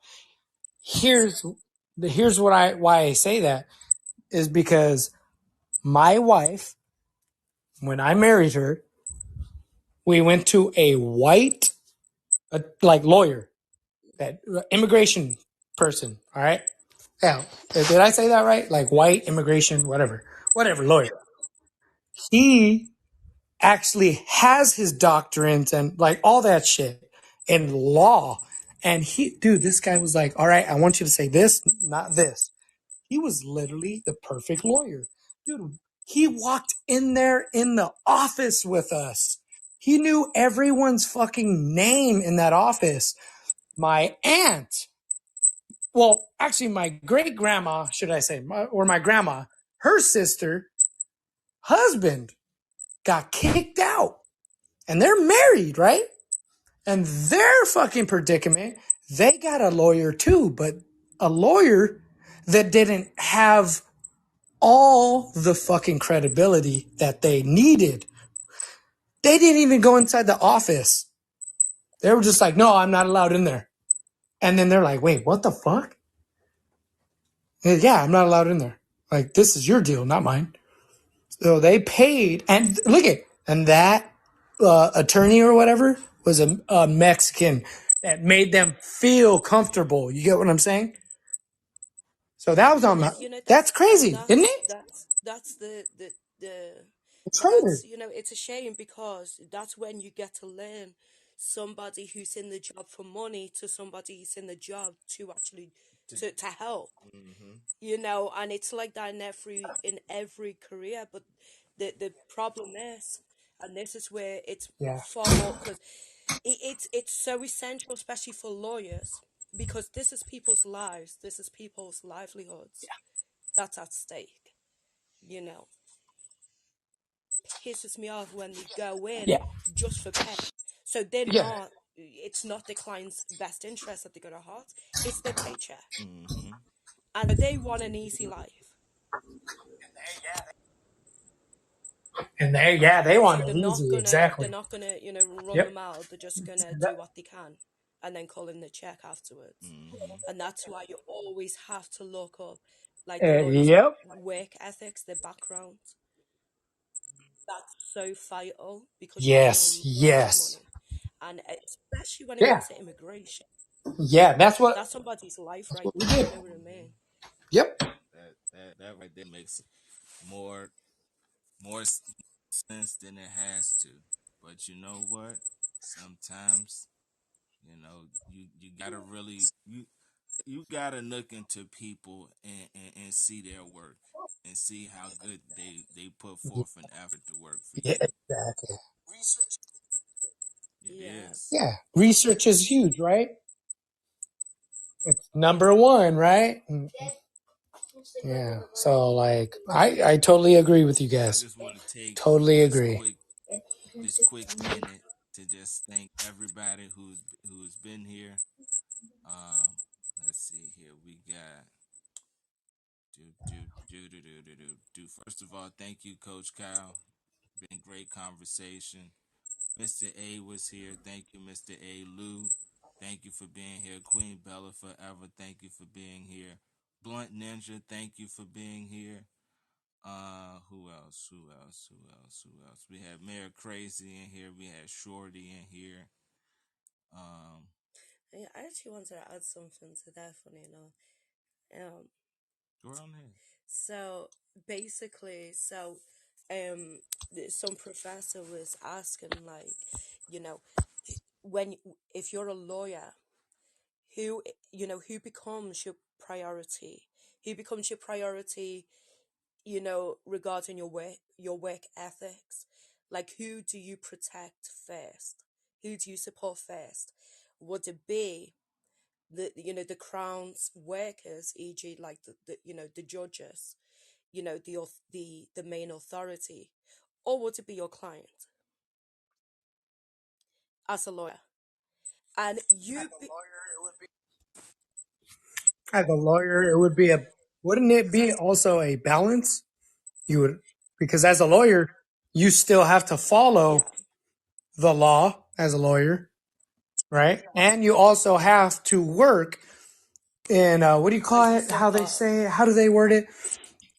Here's why I say that is because my wife, when I married her, we went to a white, lawyer, that immigration person. All right. Yeah. Did I say that right? Like white immigration, whatever, lawyer. He actually has his doctorate and like all that shit in law. And this guy was like, all right, I want you to say this, not this. He was literally the perfect lawyer. Dude, he walked in there in the office with us. He knew everyone's fucking name in that office. My aunt, well, actually my great grandma, should I say, or my grandma, her sister, husband got kicked out. And they're married, right? And their fucking predicament, they got a lawyer too, but a lawyer that didn't have all the fucking credibility that they needed. They didn't even go inside the office. They were just like, no, I'm not allowed in there. And then they're like, wait, what the fuck? Yeah, I'm not allowed in there. Like, this is your deal, not mine. So they paid, and look at, and that attorney or whatever was a Mexican that made them feel comfortable. You get what I'm saying? So that was on my. You know, That's and crazy, isn't it? that's the It's that's, hard. you know, it's a shame because that's when you get to learn somebody who's in the job for money to somebody who's in the job to actually to help, Mm-hmm. you know. And it's like that in every career. But the problem is, and this is where it's Yeah. far more, because it's so essential, especially for lawyers, because this is people's lives, this is people's livelihoods that's at stake, you know. Pisses me off when they go in Yeah. just for pay. So they're Yeah. not, it's not the client's best interest that they got at heart, it's their paycheck. Mm-hmm. And they want an easy life. And they So want it easy. they're Exactly. not gonna, you know, run Yep. them out. They're just gonna do what they can and then call in the check afterwards. Mm-hmm. And that's why you always have to look up like the lawyer's Yep. work ethics, their background. That's so vital because you're making Yes. a lot of Yes. money. And especially when it Yeah. comes to immigration, Yeah. that's somebody's life That's right what we there. did. You know what I mean? Yep. That right there makes more sense than it has to. But you know what? Sometimes, you gotta really you gotta look into people and see their work and see how good they put forth an effort to work for Yeah. you. Exactly. It Yeah. is. Yeah. Research is huge, right? It's number one, right? Yeah. So like, I totally agree with you I guys. just want to take Totally this agree. quick minute to just thank everybody who's been here. Um, let's see here. We got do. First of all, thank you, Coach Kyle. Been great conversation. Mr. A was here. Thank you, Mr. A. Lou. Thank you for being here. Queen Bella forever. Thank you for being here. Blunt Ninja, thank you for being here. Who else? Who else? Who else? Who else? We had Mayor Crazy in here. We had Shorty in here. Um, Yeah, I actually wanted to add something to that, funny enough. Um, go on ahead. so basically, um, some professor was asking, like, you know, when if you're a lawyer, who, you know, who becomes your priority? Who becomes your priority? You know, regarding your work ethics, like who do you protect first? Who do you support first? Would it be the, you know, the crown's workers, e.g., like the you know, the judges, you know, the main authority, or would it be your client as a lawyer? And As a lawyer, it would be wouldn't it be also a balance? You would, because as a lawyer, you still have to yeah, follow the law as a lawyer, right? And you also have to work in, what do you as call a it? How they support. say, how do they word it?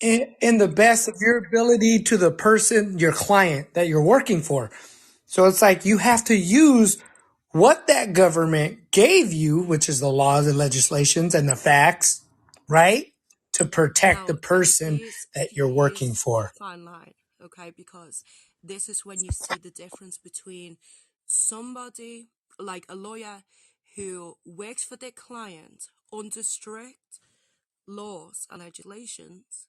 In the best of your ability to the person, your client that you're working for. So it's like you have to use what that government gave you, which is the laws and legislations and the facts, right? To protect the Now, person that you're working here's the for. fine line, okay? Because this is when you see the difference between somebody like a lawyer who works for their client under strict laws and legislations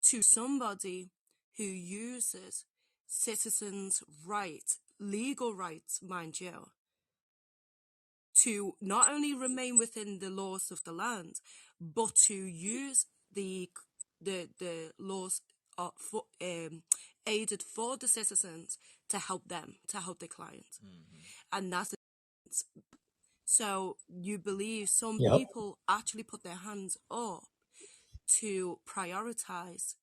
to somebody who uses citizens' rights, legal rights, mind you, to not only remain within the laws of the land, but to use the laws for aided for the citizens to help them, to help the client. Mm-hmm. And that's so you believe some Yep. people actually put their hands up to prioritize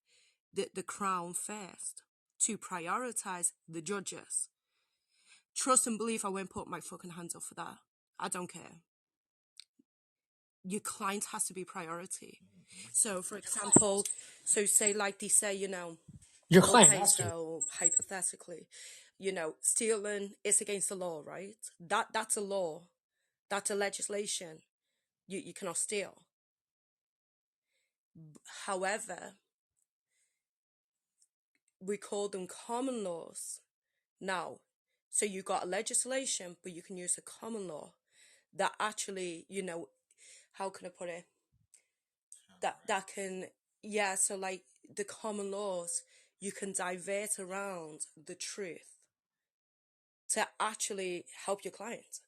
the crown first, to prioritize the judges. Trust and believe I won't put my fucking hands up for that. I don't care. Your client has to be priority. So, for example, so say like they say, you know, Your client okay, has to. so hypothetically, stealing is against the law, right? That's a law. That's a legislation. You cannot steal. However, we call them common laws now. So you got a legislation, but you can use a common law that actually, how can I put it? That can, yeah. So like the common laws, you can divert around the truth to actually help your client.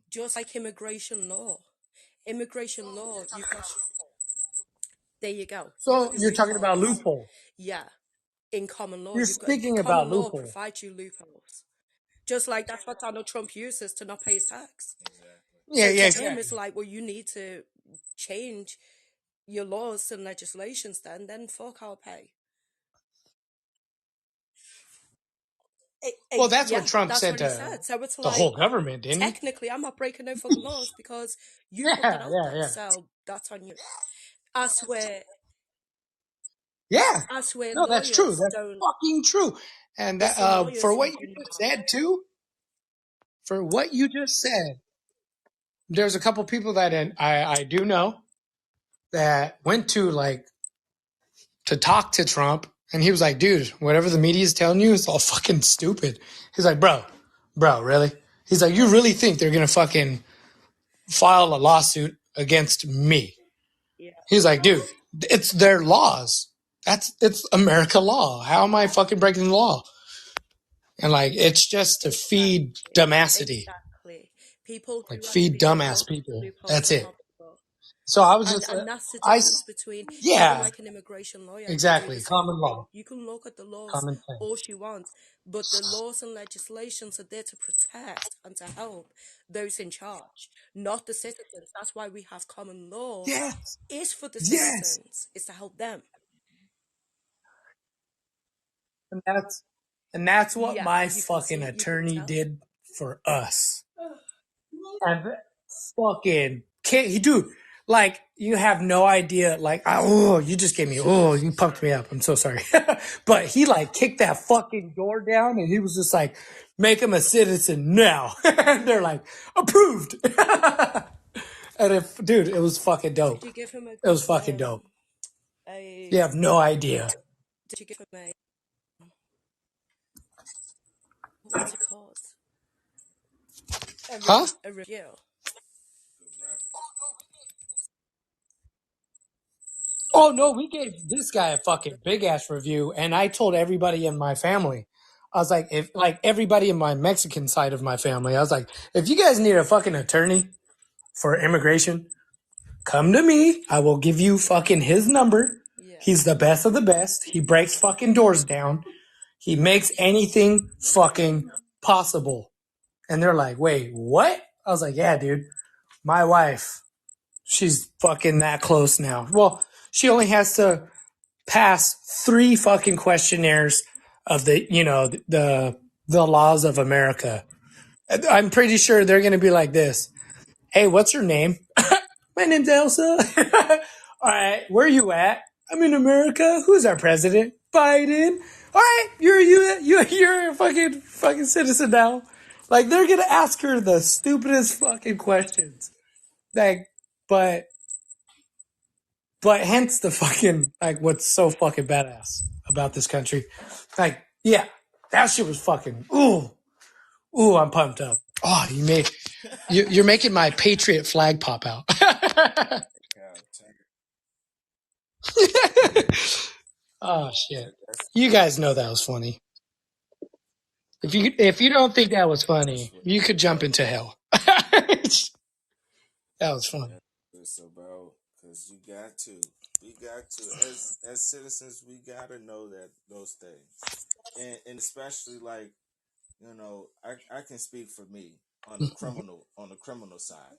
Just like immigration law. Immigration law, you've got, there you go. You've So got your you're talking about loopholes. loophole. Yeah. In common law, You're you've got speaking about common law loophole. provides you loopholes. Just like that's what Donald Trump uses to not pay his tax. Exactly. Yeah, So yeah, to him, exactly. it's like, well, you need to change your laws and legislations. Then fuck, I'll pay. Well, that's what Yeah, Trump that's said what he to said. So it's the like, whole government, didn't he? technically, I'm not breaking no fucking laws because you put that Yeah, out yeah, there. yeah. So that's on you. As where, Yeah. as where No, that's true. lawyers That's don't. fucking true. And There's some for lawyers what who you do not just have said too, for what you just said, there's a couple people that I do know that went to like to talk to Trump, and he was like, "Dude, whatever the media is telling you, it's all fucking stupid." He's like, "Bro, really?" He's like, "You really think they're gonna fucking file a lawsuit against me?" Yeah. He's like, "Dude, it's their laws. It's America law. How am I fucking breaking the law?" And like, it's just to feed Exactly. dumbacity, Exactly. People like who feed actually don't dumbass look at the people. loopholes That's and it. help people. So I was just, And that's the I, difference between even yeah, like an immigration lawyer can do the exactly. same Common thing. law, You can look at the laws common sense. all she wants, but the laws and legislations are there to protect and to help those in charge, not the citizens. That's why we have common law. Yes, Is for the yes. citizens, is to help them. And that's what Yeah, my you can fucking see, you can attorney tell. did for us. And fucking he dude, like you have no idea. Like, oh, you just gave me, oh, you pumped me up. I'm so sorry. But he like kicked that fucking door down, and he was just like, make him a citizen now. And they're like, approved. And if, dude, it was fucking Did dope. you give him It was fucking dope. You a have no idea. did you give him a what's it called? Huh? A review. Oh no, we gave this guy a fucking big ass review, and I told everybody in my family, I was like, if like everybody in my Mexican side of my family, I was like, if you guys need a fucking attorney for immigration, come to me. I will give you fucking his number. Yeah. He's the best of the best. He breaks fucking doors down. He makes anything fucking possible. And they're like, wait, what? I was like, yeah, dude, my wife, she's fucking that close now. Well, she only has to pass 3 fucking questionnaires of the laws of America. I'm pretty sure they're going to be like this. Hey, what's your name? My name's Elsa. All right, where are you at? I'm in America. Who's our president? Biden. All right, you're a fucking citizen now. Like they're gonna ask her the stupidest fucking questions. Like, but hence the fucking like what's so fucking badass about this country. Like, yeah, that shit was fucking ooh, I'm pumped up. Oh, you're making my patriot flag pop out. Oh shit. You guys know that was funny. If you don't think that was That's funny, what you could jump into hell. That was funny. it's about, because we got to, as citizens, we gotta know that those things, and especially like, I can speak for me on the criminal side.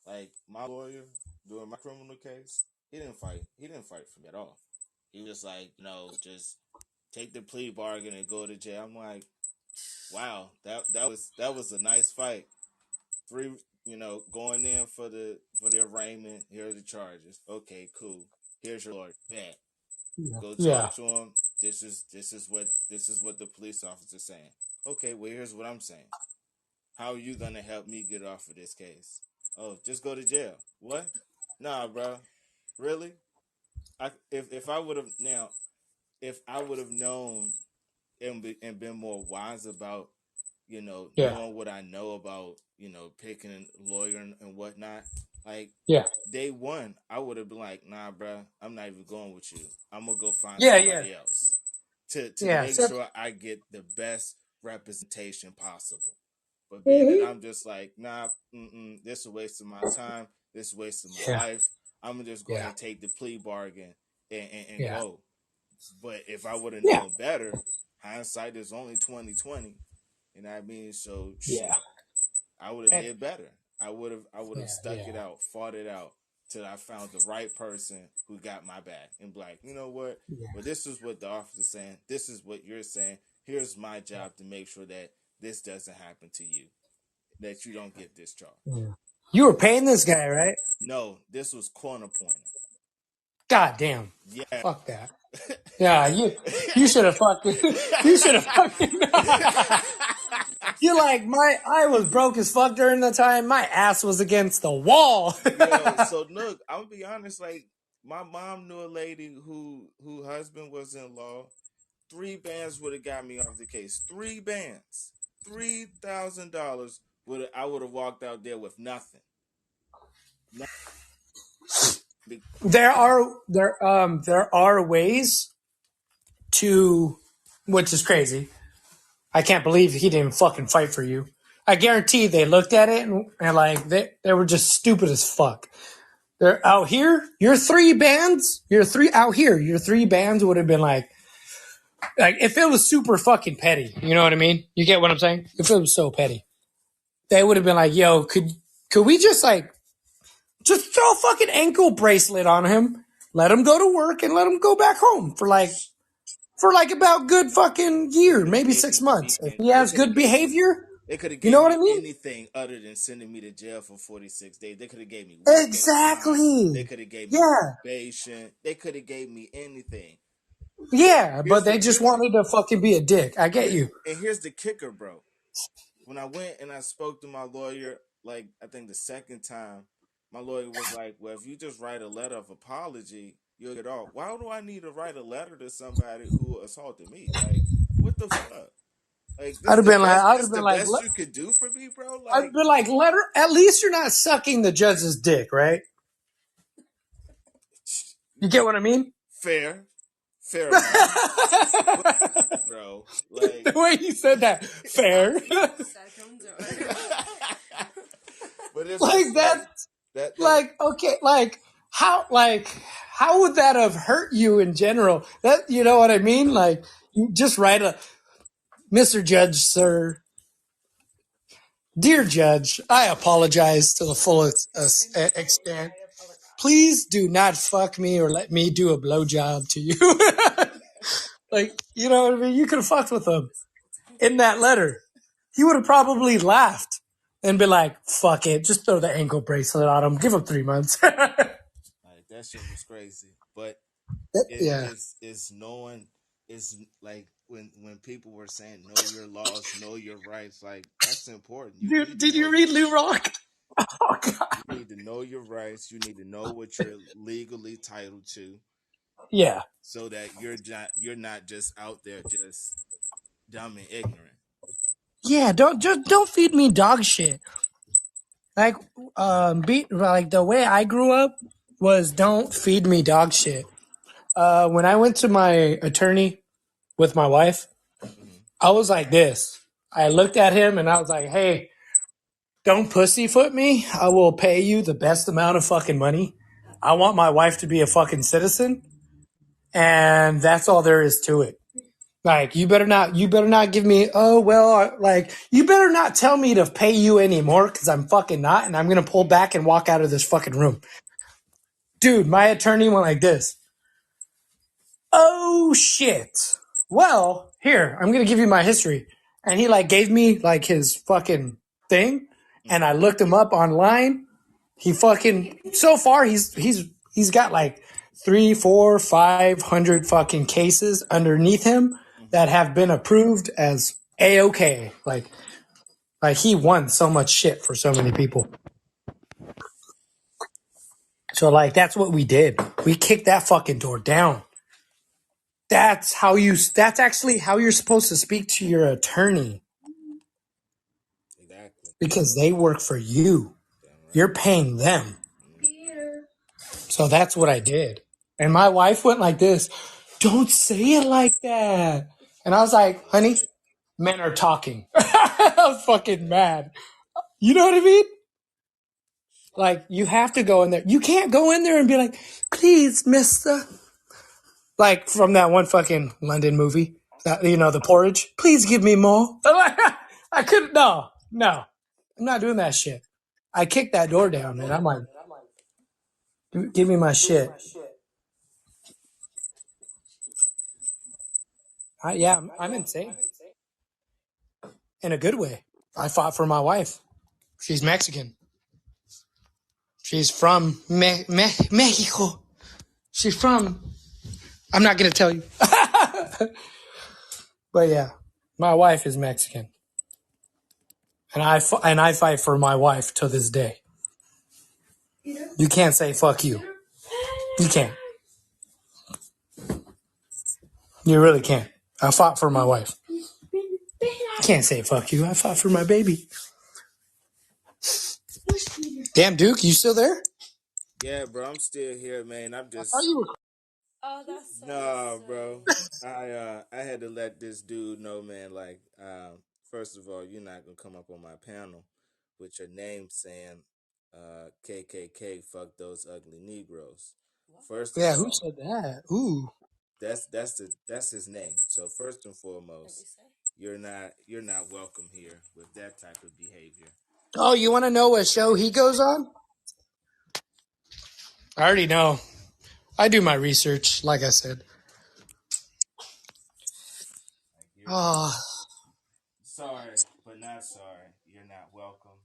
Like my lawyer during my criminal case, he didn't fight for me at all. He was like, just take the plea bargain and go to jail. I'm like, wow, that was a nice fight. Three, going in for the arraignment. Here are the charges. Okay, cool. Here's your lawyer. Bet. Go Yeah. talk to him. This is what the police officer's saying. Okay, well here's what I'm saying. How are you gonna help me get off of this case? Oh, just go to jail. What? Nah, bro. Really? If I would have now, if I would have known and been more wise about, Yeah. knowing what I know about, picking a lawyer and whatnot, like Yeah. day one, I would have been like, nah, bro, I'm not even going with you. I'm gonna go find Yeah. Yeah. somebody else to Yeah. make So, sure I get the best representation possible. But being that mhm. I'm just like, nah, this is a waste of my time. This is a waste of my Yeah. life. I'm gonna just go ahead Yeah. and take the plea bargain and Yeah. go. But if I would have Yeah. known better, hindsight is only 2020. You know what I mean? So Yeah. shit, I would have And, did better. I would have stuck it yeah. out, fought it out till I found the right person who got my back and be like, you know what? Yeah. Well, this is what the officer's saying. This is what you're saying. Here's my job to make sure that this doesn't happen to you, that you don't get discharged. Yeah. You were paying this guy, right? No, this was corner pointing. God damn. Yeah. Fuck that. Yeah, you should have fucking you should have fucking you're like I was broke as fuck during the time. My ass was against the wall. Yo, so look, I'm gonna be honest, like my mom knew a lady who husband was in law. 3 bands would have got me off the case. 3 bands. $3,000 I would have walked out there with nothing. there are ways to, which is crazy. I can't believe he didn't fucking fight for you. I guarantee they looked at it and like they were just stupid as fuck. They're out here. Your 3 bands. Your 3 bands would have been like if it was super fucking petty. You know what I mean? You get what I'm saying? If it was so petty, they would have been like, "Yo, could we just just throw a fucking ankle bracelet on him, let him go to work, and let him go back home for about good fucking year, maybe Gave 6 months. If he they has could have good gave me behavior, they could have you know gave what I me mean? anything other than sending me to jail for 46 days. They could have gave me weekend time. They Exactly. could have gave me Yeah. probation. They could have gave me anything. But Yeah, but they just wanted to fucking be a dick. I get you. here's the kicker, bro. When I went and I spoke to my lawyer, like I think the second time, my lawyer was like, "Well, if you just write a letter of apology, you'll get off." Why do I need to write a letter to somebody who assaulted me? Like, what the fuck? Like, I'd this have the been like, best. I'd This have been the like, best you could do for me, bro. I'd Like, been like, let her. At least you're not sucking the judge's dick, right? You get what I mean? fair enough, bro. Like, The way you said that, fair. but it's Like just that. that. Like okay, how would that have hurt you in general? That you know what I mean? Like you just write a Mr. Judge, sir. Dear Judge, I apologize to the fullest extent. Please do not fuck me or let me do a blowjob to you. Like, you know what I mean? You could have fucked with him in that letter. He would have probably laughed and been like, fuck it, just throw the ankle bracelet on him. Give him 3 months. Like, that shit was crazy, but Yeah. it's knowing. It's like when people were saying know your laws, know your rights. Like, that's important. You Dude, need to did know you read Lou Rock? Oh, God. you need to know your rights. You need to know what you're legally entitled to, Yeah. so that you're not just out there just dumb and ignorant. Yeah, don't feed me dog shit. Like like the way I grew up was don't feed me dog shit. When I went to my attorney with my wife, Mm-hmm. I was like this. I looked at him and I was like, "Hey, don't pussyfoot me. I will pay you the best amount of fucking money. I want my wife to be a fucking citizen, and that's all there is to it. Like, you better not give me, oh, well, like, you better not tell me to pay you anymore because I'm fucking not, and I'm going to pull back and walk out of this fucking room." Dude, my attorney went like this. Oh, shit. Well, here, I'm going to give you my history. And he, gave me, his fucking thing, and I looked him up online. He fucking, so far, he's got, 3, 4, 500 fucking cases underneath him that have been approved as A-OK. Like he won so much shit for so many people. So like that's what we did. We kicked that fucking door down. That's actually how you're supposed to speak to your attorney. Exactly. Because they work for you. Damn right. You're paying them. So that's what I did. And my wife went like this, don't say it like that. And I was like, honey, men are talking. I was fucking mad. You know what I mean? Like, you have to go in there. You can't go in there and be like, please, mister. Like from that one fucking London movie, that, the porridge. Please give me more. I couldn't. No. I'm not doing that shit. I kicked that door down, and I'm like, give me my shit. I'm insane. In a good way. I fought for my wife. She's Mexican. She's from Mexico. She's from. I'm not gonna tell you. But yeah, my wife is Mexican, and I fight for my wife to this day. You can't say fuck you. You can't. You really can't. I fought for my wife. You can't say fuck you. I fought for my baby. Damn, Duke, you still there? Yeah, bro, I'm still here, man. I'm just Oh, that's so no, sad. bro. I had to let this dude know, man. Like, first of all, you're not gonna come up on my panel with your name saying KKK. Fuck those ugly Negroes. First of Yeah, who all, said that? Ooh. that's his name. So first and foremost, you're not welcome here with that type of behavior. Oh, you want to know what show he goes on? I already know. I do my research, like I said. Like, you're Oh, sorry, but not sorry. You're not welcome.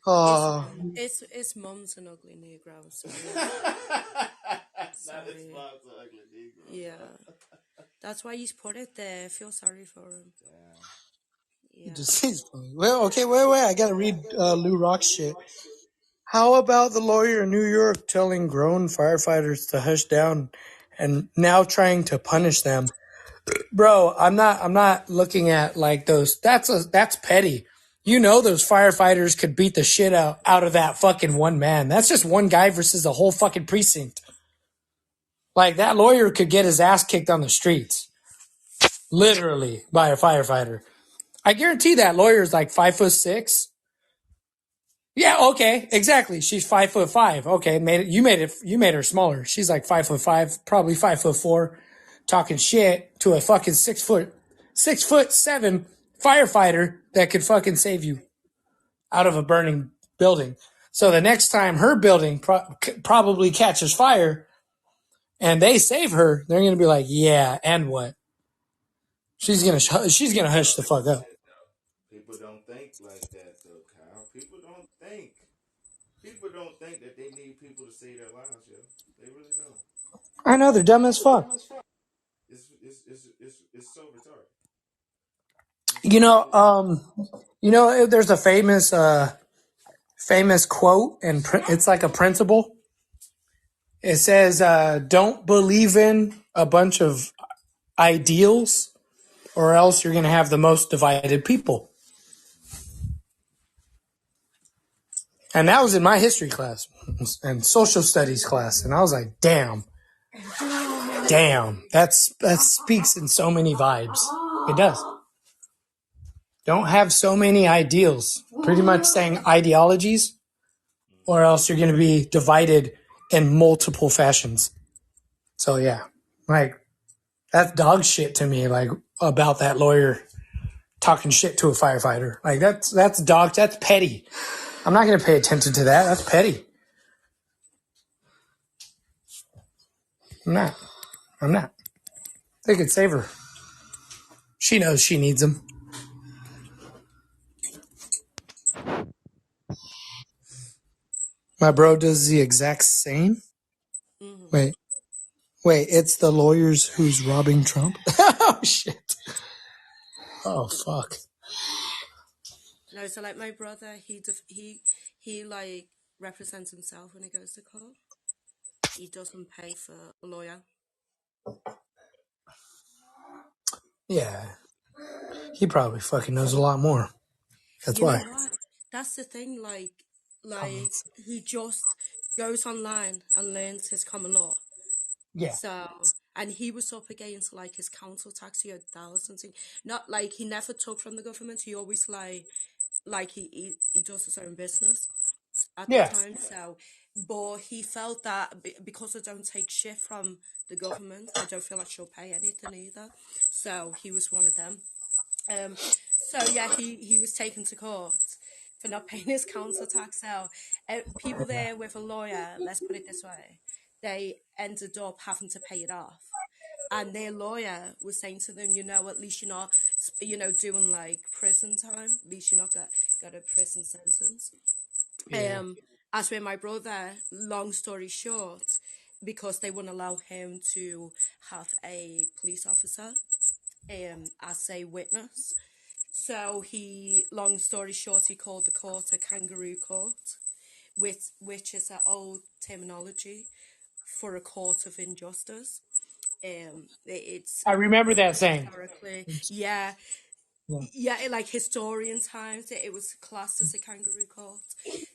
You can take oh. It's mom's an ugly Negro. Sorry. Not his mom's an ugly Negro. Yeah. That's why he's put it there. I feel sorry for him. Yeah. He's funny. Well, okay, wait. I gotta read Lou Rock's shit. How about the lawyer in New York telling grown firefighters to hush down and now trying to punish them? Bro, I'm not looking at like those. That's petty. Those firefighters could beat the shit out of that fucking one man. That's just one guy versus a whole fucking precinct. Like that lawyer could get his ass kicked on the streets. Literally by a firefighter. I guarantee that lawyer is like 5'6". Yeah, okay, exactly. She's 5'5". Okay, you made her smaller. She's like 5'5", probably 5'4", talking shit to a fucking 6'7" firefighter that could fucking save you out of a burning building. So the next time her building probably catches fire and they save her, they're gonna be like, yeah, and what? She's gonna hush the fuck up. People don't think like that, though, Kyle. People don't think. People don't think that they need people to save their lives, yo. They really don't. I know they're dumb as fuck. It's so retarded. There's a famous quote, and it's like a principle. It says, don't believe in a bunch of ideals or else you're going to have the most divided people. And that was in my history class and social studies class. And I was like, damn, that speaks in so many vibes. It does. Don't have so many ideals, pretty much saying ideologies, or else you're going to be divided in multiple fashions. So yeah, like that's dog shit to me, like about that lawyer talking shit to a firefighter. Like that's petty. I'm not going to pay attention to that. That's petty. I'm not. They could save her. She knows she needs them. My bro does the exact same. Wait, it's the lawyers who's robbing Trump? Oh, shit. Oh, fuck. No, so like my brother, he like represents himself when he goes to court. He doesn't pay for a lawyer. Yeah. He probably fucking knows a lot more. That's You know why. what? That's the thing. Like he just goes online and learns his common law. Yeah. So, and he was up against like his council tax. He had thousands. Not like he never took from the government. He always like he does his own business at the Yeah. time. So, but he felt that because I don't take shit from the government, I don't feel like she'll pay anything either. So he was one of them. So yeah, he was taken to court for not paying his council tax. So people there with a lawyer, let's put it this way, they ended up having to pay it off. And their lawyer was saying to them, at least you're not, doing like prison time. At least you're not got a prison sentence. Yeah. As with my brother, long story short, because they wouldn't allow him to have a police officer as a witness. So long story short, he called the court a kangaroo court, which is an old terminology for a court of injustice. It's I remember that saying. historically, yeah, like historian times, it was classed as a kangaroo court.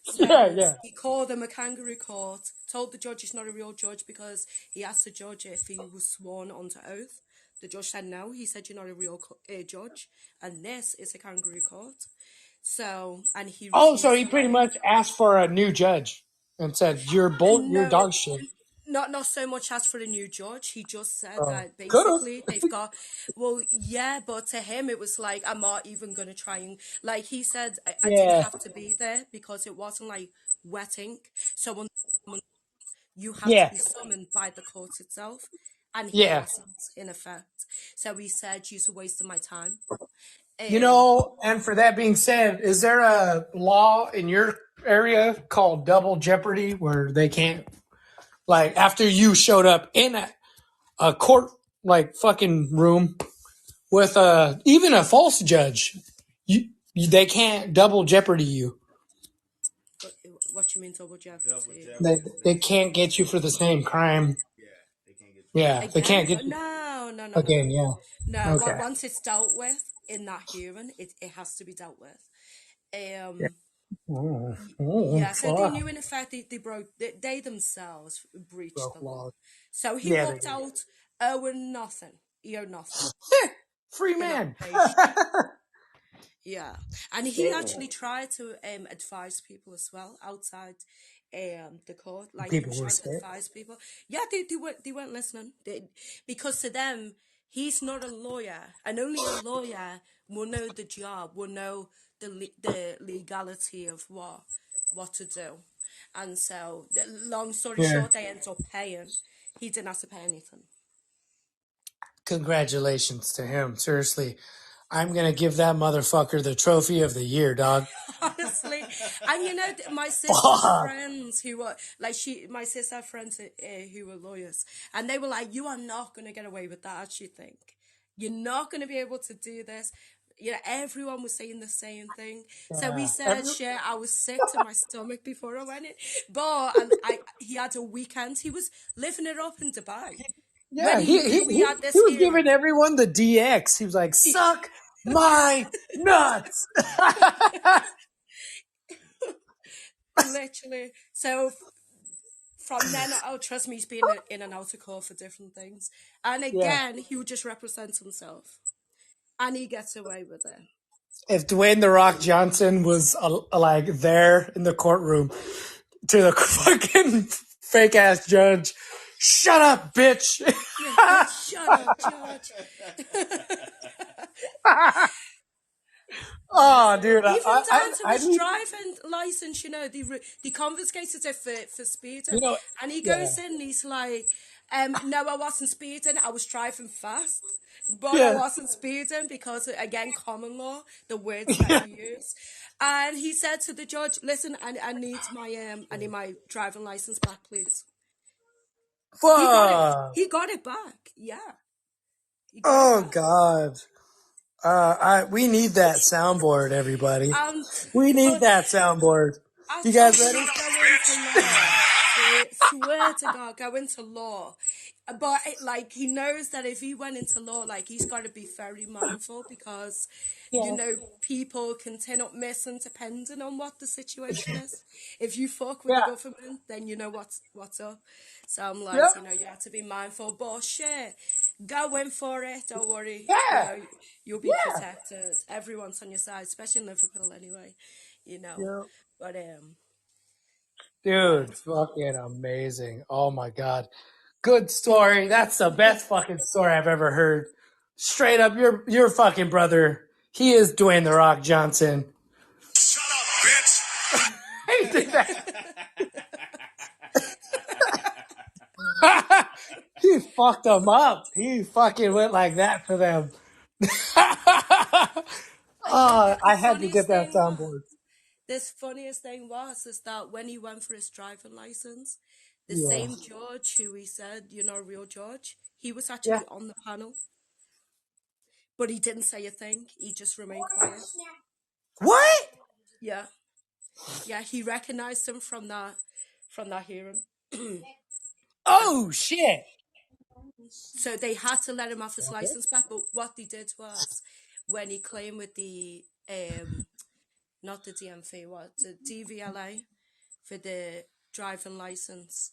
So Yeah. he called them a kangaroo court, told the judge he's not a real judge because he asked the judge if he was sworn under oath. The judge said no. He said you're not a real judge, and this is a kangaroo court. So, and he Oh, so refused he to pretty much asked for a new judge and said, you're no, dog shit. not so much as for a new judge. He just said that Could've. basically they've got, well, yeah, but to him it was like, I'm not even going to try and, like he said, I didn't have to be there because it wasn't like wet ink. So when you have to Yeah. be summoned by the court itself, and he Yeah. wasn't, in effect. So he said, you're wasting my time. And for that being said, is there a law in your area called double jeopardy where they can't, like, after you showed up in a court, like, fucking room with even a false judge, they can't double jeopardy you. What you mean double jeopardy? They can't get you for the same crime. They can't get you. Yeah, they Again? can't get you No. again. Yeah. No, Okay. once it's dealt with in that hearing, it has to be dealt with. Yeah. Oh, Yeah, so they fuck. knew in effect they themselves breached Broke the law. laws. So he Yeah, they walked did. out owing nothing. He owed nothing. Free Did not man. pay shit. Yeah, and he actually tried to advise people as well outside the court. Like he People was were trying to scared. advise people. Yeah, they weren't listening. Because to them, he's not a lawyer, and only a lawyer will know the job, will know the legality of what to do. And so, long story Yeah. short, they ended up paying. He didn't have to pay anything. Congratulations to him. Seriously. I'm going to give that motherfucker the trophy of the year, dog. Honestly, and my sister's Fuck. friends who were like my sister had friends who were lawyers, and they were like, "You are not going to get away with that." She think you're not going to be able to do this. Everyone was saying the same thing. So we said, "Shit, I was sick to my stomach before I went in." But and he had a weekend. He was living it up in Dubai when Yeah, he knew we had he this was giving hearing. everyone the DX. He was like, suck my nuts. Literally. So from then on, trust me, he's been in and out of court for different things. And Yeah. again, he would just represent himself. And he gets away with it. If Dwayne The Rock Johnson was like there in the courtroom to the fucking fake ass judge, shut up, bitch. Yeah, shut up, Judge. Oh, dude, Even down to I his need, driving license, they confiscated it for speeding. you know, And he yeah, goes in and he's like, no, I wasn't speeding, I was driving fast. But I yeah, wasn't speeding because, again, common law, the words that you use. And he said to the judge, listen, I need my driving license back, please. Fuck. He got it back. Yeah, he got it Oh back. God. We need that soundboard, everybody. And We need that soundboard. I You told guys him ready? he's going to law. Swear to God, go into law. But like he knows that if he went into law, like he's got to be very mindful because, you Yeah. know, people can turn up missing depending on what the situation is. If you fuck with the Yeah. government, then you know what's up. So I'm like, Yep. you know, you have to be mindful. But shit, go in for it. Don't worry. You Yeah. know, you'll be Yeah. protected. Everyone's on your side, especially in Liverpool anyway. You know. Yeah. But Dude, that's fucking amazing. Oh my God. Good story. That's the best fucking story I've ever heard. Straight up, your fucking brother. He is Dwayne the Rock Johnson. Shut up, bitch! He did that. He fucked them up. He fucking went like that for them. the I had to funniest get that thing was soundboard. this funniest thing was is that when he went for his driving license, the Yeah. same judge who he said, you know, real judge, he was Yeah. actually on the panel, but he didn't say a thing. He just remained quiet. What? Yeah, yeah, he recognized him from that hearing. Oh shit. So they had to let him off his license back. But what they did was when he claimed with the not the DMV, what the DVLA for the driving license.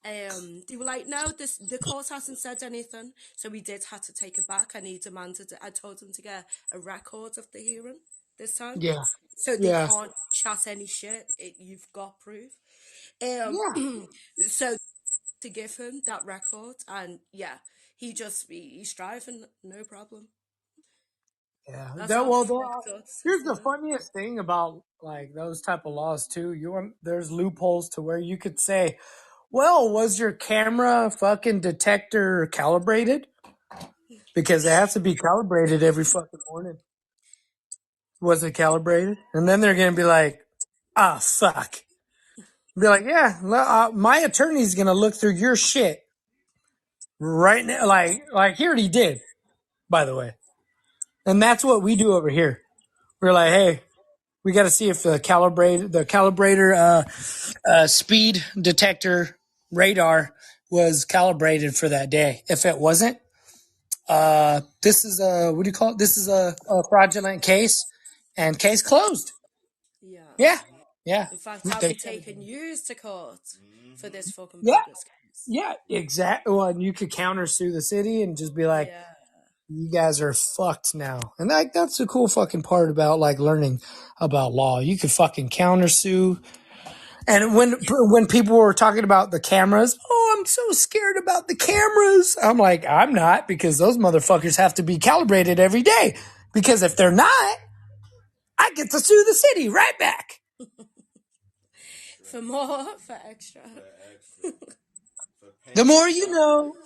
They were like, no, the court hasn't said anything, so we did have to take it back, and he demanded it. I told him to get a record of the hearing this time, Yeah. so they Yeah. can't chat any shit. You've got proof. Um, Yeah. so to give him that record, and yeah, he's driving, no problem. Yeah. That's how Well, fucked up, here's isn't the it? funniest thing about like those type of laws too. There's loopholes to where you could say, well, was your camera fucking detector calibrated? Because it has to be calibrated every fucking morning. Was it calibrated? And then they're gonna be like, ah, fuck. Be like, yeah, my attorney's gonna look through your shit right now. Like he already did, by the way. And that's what we do over here. We're like, hey, we got to see if the calibrator speed detector radar was calibrated for that day. If it wasn't, this is a what do you call it? This is a fraudulent case, and case closed. Yeah. Yeah, yeah. In fact, I'll They be shut it taking down. years to court for this fucking Yeah, bogus case. yeah, exactly. Well, and you could countersue the city and just be like, Yeah. you guys are fucked now. And that's the cool fucking part about like learning about law. You could fucking countersue. And when people were talking about the cameras, oh, I'm so scared about the cameras. I'm like, I'm not, because those motherfuckers have to be calibrated every day. Because if they're not, I get to sue the city right back. For more, for extra. For extra. For The paying more you know, coverage.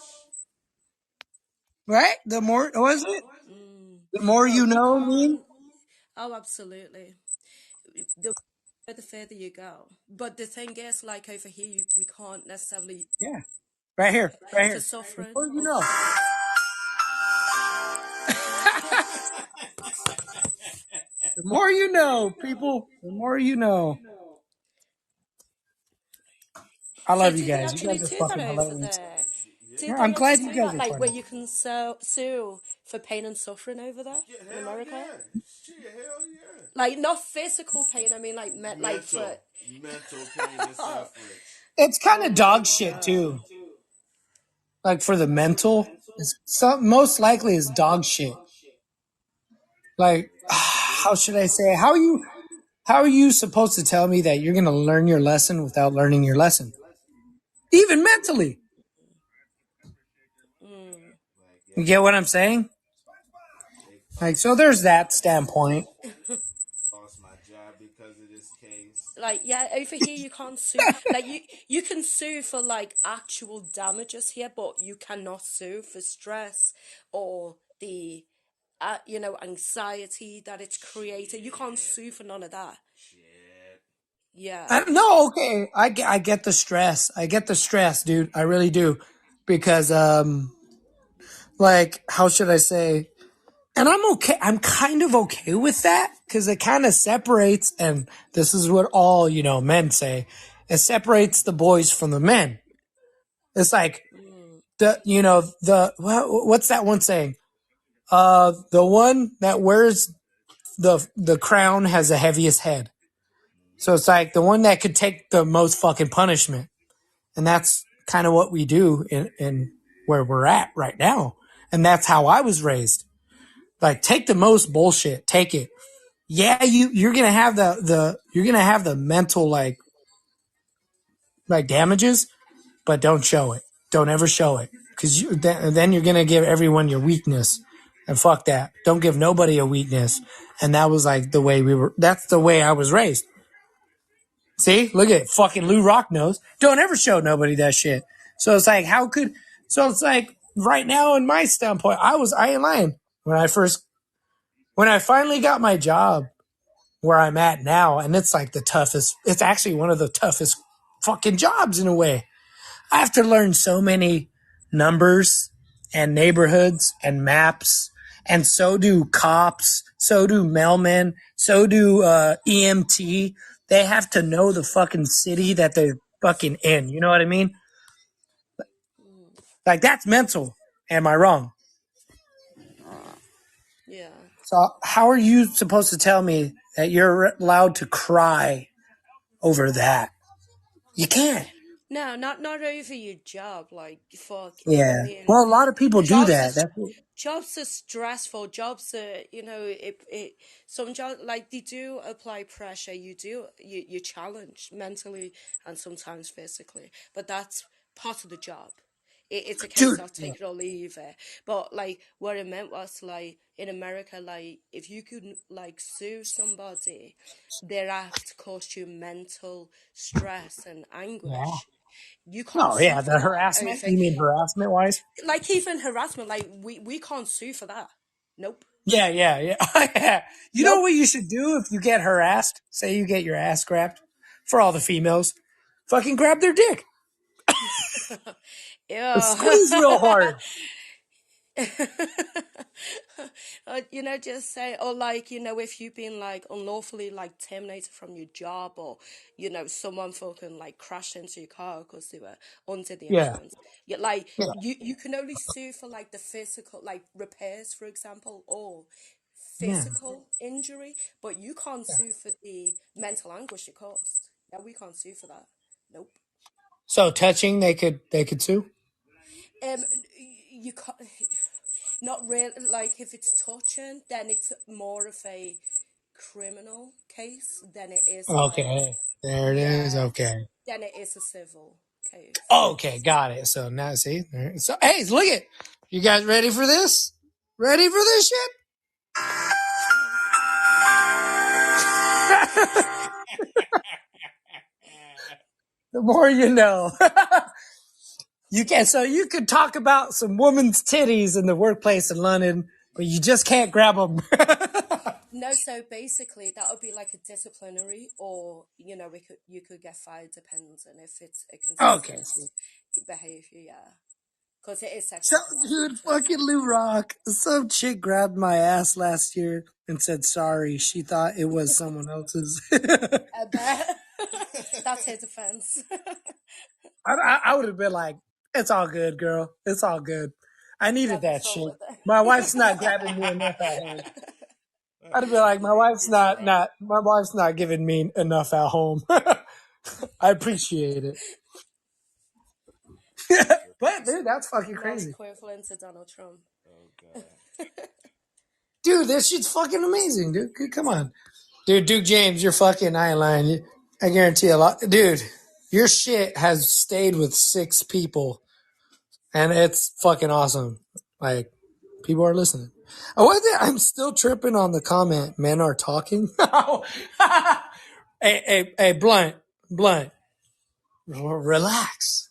right? The more, what is it? Mm. The more Well, you you know, mean? can't. Oh, absolutely. The further you go. But the thing is, like over here, we can't necessarily Yeah. Right here. Right for here. The suffering more you or know. for. The more you know, people. The more you know. I So love you do they guys. You actually guys are do that fucking over hilarious. there? Do Yeah, they I'm actually glad you do guys that? are Like where funny. you can sue for pain and suffering over there Yeah, in hell America? yeah. Shit, hell yeah. Like not physical pain. I mean, like like for. Mental pain and suffering. It's kind of Oh my dog shit god. too. Like for the mental, most likely is dog shit. Like, Got to be. how should I say? How are you supposed to tell me that you're going to learn your lesson without learning your lesson? Even mentally. Mm. Like, You yeah, get what I'm saying? they Like, fucked so me there's up. that standpoint. Lost my job because of this case. Like yeah, over here you can't sue. Like you can sue for like actual damages here, but you cannot sue for stress or the anxiety that it's created. You can't Shit. sue for none of that. Shit. Yeah. No, okay. I get the stress. I get the stress, dude. I really do. Because, like, how should I say? And I'm okay. I'm kind of okay with that because it kind of separates, and this is what all, men say. It separates the boys from the men. It's like Mm. what's that one saying? The one that wears the crown has the heaviest head. So it's like the one that could take the most fucking punishment. And that's kind of what we do in where we're at right now. And that's how I was raised. Like, take the most bullshit. Take it. Yeah, you're gonna have the mental like damages, but don't show it. Don't ever show it, because then you're gonna give everyone your weakness, and fuck that. Don't give nobody a weakness. And that was like the way we were. That's the way I was raised. See, look at it. Fucking Lou Rock knows. Don't ever show nobody that shit. So it's like, how could? So it's like right now, in my standpoint, I ain't lying. When I finally got my job where I'm at now, and it's like the toughest. It's actually one of the toughest fucking jobs in a way. I have to learn so many numbers and neighborhoods and maps, and so do cops, so do mailmen, so do EMT. They have to know the fucking city that they're fucking in. You know what I mean? Mm. Like, that's mental. Am I wrong? Yeah. So how are you supposed to tell me that you're allowed to cry over that? You can't. No, not over your job. Like, fuck. I Yeah. mean, Well, a lot of people do jobs that. is That's jobs are stressful. Jobs are, it some jobs, like, they do apply pressure. You challenge mentally and sometimes physically, but that's part of the job. It's a case dude. of take it or leave it. But like, what it meant was, like, in America, like, if you could, like, sue somebody, their act caused you mental stress and Yeah. anguish. You can't Oh sue yeah, for the that harassment. over, You mean harassment wise? like, even harassment. Like, we can't sue for that. Nope. Yeah, yeah, yeah. Yeah. You know Nope. what you should do if you get harassed? Say you get your ass grabbed, for all the females, fucking grab their dick. Yeah. Squeeze real hard. Just say, or, like, if you've been, like, unlawfully, like, terminated from your job, or, someone fucking, like, crashed into your car because they were under the Yeah, influence. Yeah, like, yeah, you can only sue for, like, the physical, like, repairs, for example, or yeah. physical injury, but you can't sue for the mental anguish it caused. Yeah, we can't sue for that. Nope. So touching, they could sue. Um, you can't. Not really. Like, if it's touching, then it's more of a criminal case than it is, like, Okay, there it is. yeah, Okay, than it is a civil case. okay, got it. So now see, so hey, look it. You guys ready for this? Ready for this shit? The more you know. You could talk about some woman's titties in the workplace in London, but you just can't grab them. No, so basically that would be like a disciplinary, or, you could get fired, depends on if it's a Okay. consistent behavior. Yeah, because it is So, sexual dude, harassment. fucking Lou Rock. Some chick grabbed my ass last year and said sorry. She thought it was someone else's. I bet. That's his offense. I would have been like, it's all good, girl. It's all good. I needed Never that thought shit. with My wife's not grabbing me enough at home. I'd be like, my wife's not giving me enough at home. I appreciate it. But dude, that's fucking Not crazy. equivalent to Donald Trump. Oh God. Dude, this shit's fucking amazing, dude. Come on. Dude, Duke James, you're fucking I ain't lying. I guarantee a lot. Dude, your shit has stayed with 6 people, and it's fucking awesome. Like, people are listening. I'm still tripping on the comment, men are talking. Hey, Blunt, relax.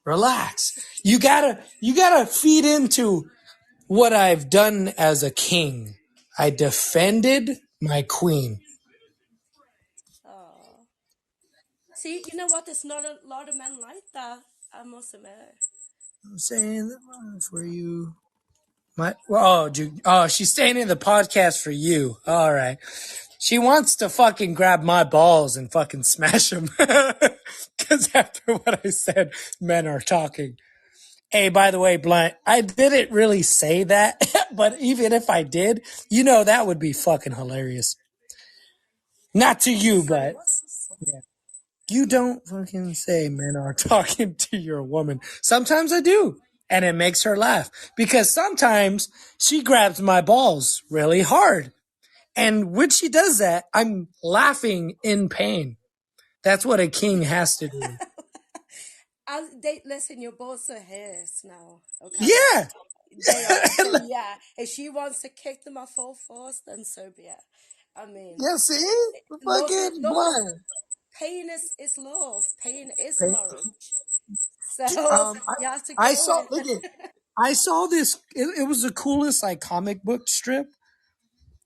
Relax. You gotta feed into what I've done as a king. I defended my queen. Oh. See, you know what? There's not a lot of men like that. I must admit. I'm saying that for you. She's staying in the podcast for you. All right. She wants to fucking grab my balls and fucking smash them. Because after what I said, men are talking. Hey, by the way, Blunt, I didn't really say that, but even if I did, that would be fucking hilarious. Not to you, but yeah. You don't fucking say men are talking to your woman. Sometimes I do. And it makes her laugh because sometimes she grabs my balls really hard. And when she does that, I'm laughing in pain. That's what a king has to do. Listen, your balls are his now, okay? Yeah. They are. So yeah, if she wants to kick them off full force, then so be it. I mean, Yeah, see? Fucking love is Blunt. pain is love. Pain is Pain. marriage. So you have to I go saw, with look it. at, I saw this, it was the coolest like comic book strip.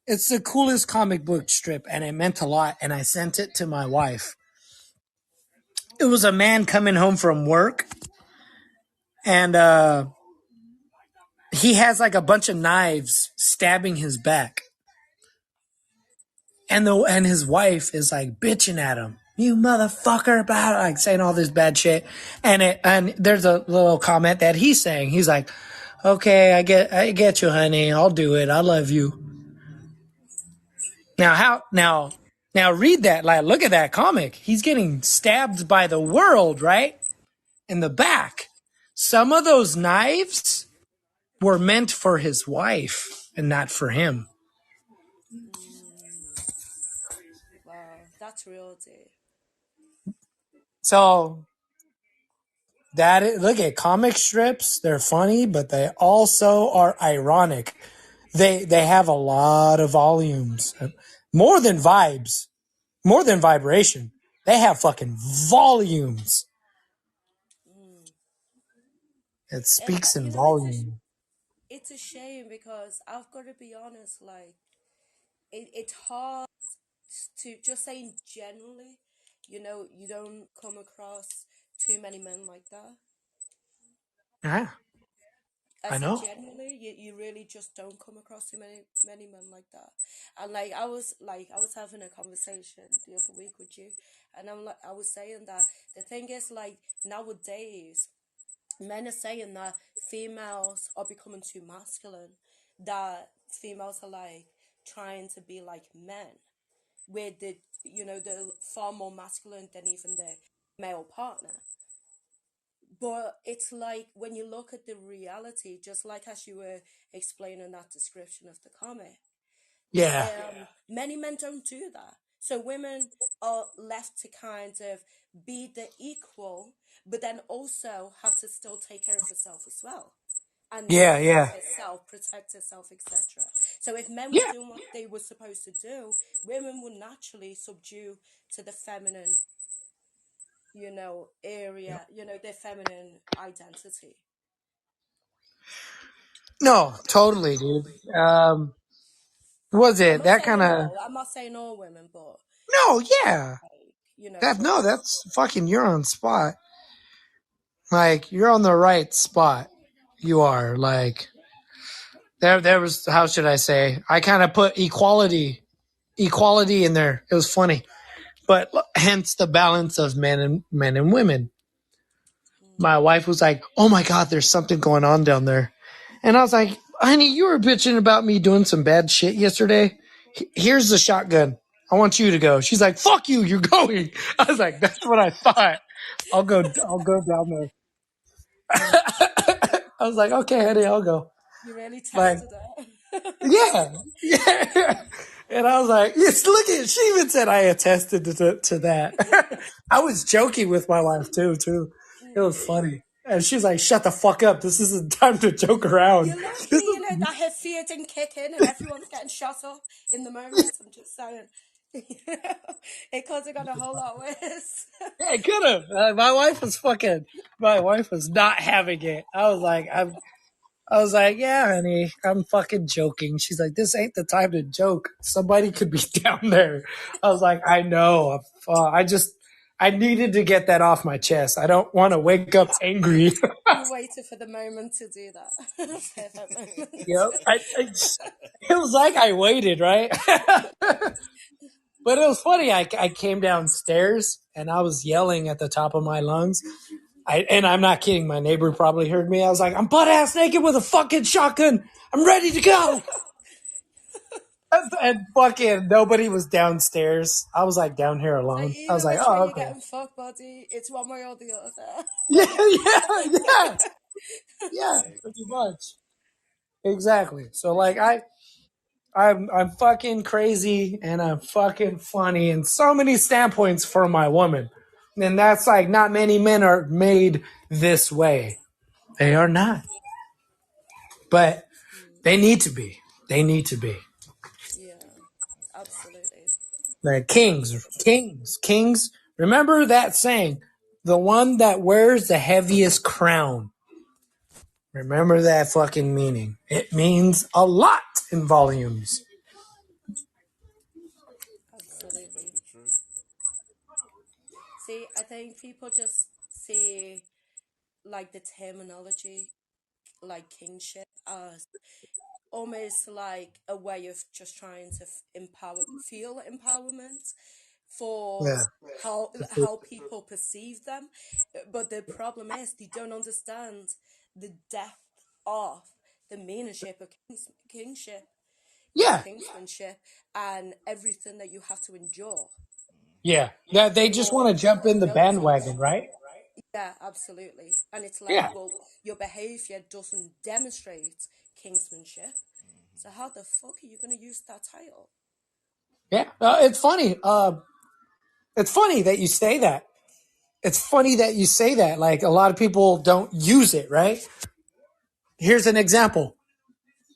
It's the coolest comic book strip and it meant a lot. And I sent it to my wife. It was a man coming home from work and, he has like a bunch of knives stabbing his back. And his wife is like bitching at him. You motherfucker, about like saying all this bad shit. And there's a little comment that he's saying. He's like, okay, I get you, honey. I'll do it. I love you. Now read that. Like, look at that comic. He's getting stabbed by the world, right? In the back. Some of those knives were meant for his wife and not for him. Mm, wow, that's real, dude. So look at comic strips. They're funny, but they also are ironic. They have a lot of volumes, more than vibes, more than vibration. They have fucking volumes. Mm. It And speaks in you know, volume. it's a shame because I've got to be honest. Like, it's hard to just saying generally. You know, you don't come across too many men like that. Yeah, I I said know. genuinely, you really just don't come across too many men like that. And I was having a conversation the other week with you, and I was saying that the thing is like nowadays, men are saying that females are becoming too masculine, that females are like trying to be like men, where they're far more masculine than even their male partner. But it's like when you look at the reality, just like as you were explaining that description of the comic, Yeah, many men don't do that. So women are left to kind of be the equal, but then also have to still take care of herself as well and yeah, defend yeah, herself, protect herself, etc. So if men were yeah. doing what they were supposed to do, women would naturally subdue to the feminine, area, their feminine identity. No, totally, dude. Was I'm it not that kind saying of? all. I'm not saying all women, but No, yeah. like, No, just that's fucking. You're on spot. Like you're on the right spot. You are like there was. How should I say? I kind of put equality in there. It was funny, but hence the balance of men and women. My mm, wife was like, "Oh my god, there's something going on down there," and I was like, "Honey, you were bitching about me doing some bad shit yesterday. Here's the shotgun. I want you to go." She's like, "Fuck you, you're going." I was like, "That's what I thought. I'll go. I'll go down there." I was like, "Okay, honey, I'll go." you really Like, tested it. yeah, yeah. And I was like, "Yes, look at." She even said I attested to that. I was joking with my wife too. It was Mm. funny. And she's like, "Shut the fuck up. This isn't time to joke around." You're This lucky, is, that her fear didn't kick in and everyone's getting shot up in the moment. I'm just saying. It could have got a whole lot worse. yeah, it could have. My wife was not having it. I was like, "Yeah, honey, I'm fucking joking." She's like, "This ain't the time to joke. Somebody could be down there." I was like, "I know. I needed to get that off my chest. I don't want to wake up angry. You waited for the moment to do that. Perfect moment. Yep. It was like I waited, right? But it was funny. I came downstairs and I was yelling at the top of my lungs. And I'm not kidding. My neighbor probably heard me. I was like, I'm butt ass naked with a fucking shotgun. I'm ready to go. And fucking nobody was downstairs. I was like down here So alone. I was even like, which way oh, you're okay. getting fucked, buddy, it's one way or the other. Yeah, pretty much. Exactly. So like I'm fucking crazy and I'm fucking funny in so many standpoints for my woman. And that's like not many men are made this way. They are not. But they need to be. They need to be. Yeah, absolutely. Like kings. Remember that saying, the one that wears the heaviest crown. Remember that fucking meaning. It means a lot in volumes. That's Absolutely. very true. See, I think people just see like the terminology, like kingship, as almost like a way of just trying to feel empowerment for Yeah. how people perceive them. But the problem is they don't understand the depth of the meanership of kingship and Yeah. kingsmanship and everything that you have to endure Yeah. That they just want to jump to in the know it's bandwagon, kingship. right? Yeah, absolutely. And it's like, Yeah. well, your behavior doesn't demonstrate kingsmanship. So how the fuck are you going to use that title? Yeah. It's funny. It's funny that you say that. It's funny that you say that. Like a lot of people don't use it, right? Here's an example.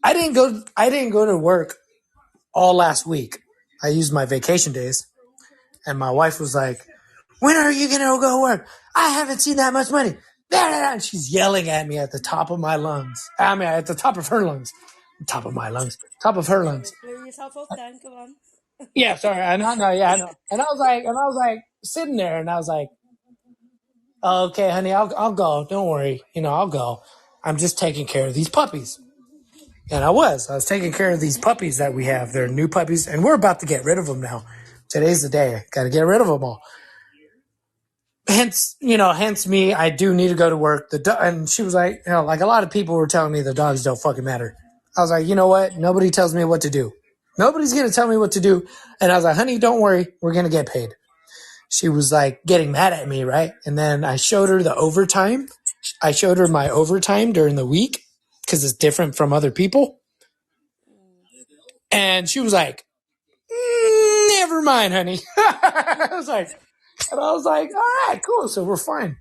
I didn't go to work all last week. I used my vacation days. And my wife was like, when are you going to go to work? I haven't seen that much money. And she's yelling at me at the top of my lungs. I mean, at the top of her lungs. Top of my lungs. Top of her lungs. Sorry, blew yourself up then, come on. Yeah, sorry. I know. Yeah, I know. And I was like sitting there and I was like, oh, okay, honey, I'll go. Don't worry. I'll go. I'm just taking care of these puppies. And I was taking care of these puppies that we have. They're new puppies and we're about to get rid of them now. Today's the day. Got to get rid of them all. Hence me, I do need to go to work. And she was like, like a lot of people were telling me the dogs don't fucking matter. I was like, you know what? Nobody tells me what to do. Nobody's going to tell me what to do. And I was like, honey, don't worry. We're going to get paid. She was like getting mad at me, right? And then I showed her the overtime. I showed her my overtime during the week because it's different from other people. And she was like, never mind, honey. I was like, all right, cool. So we're fine.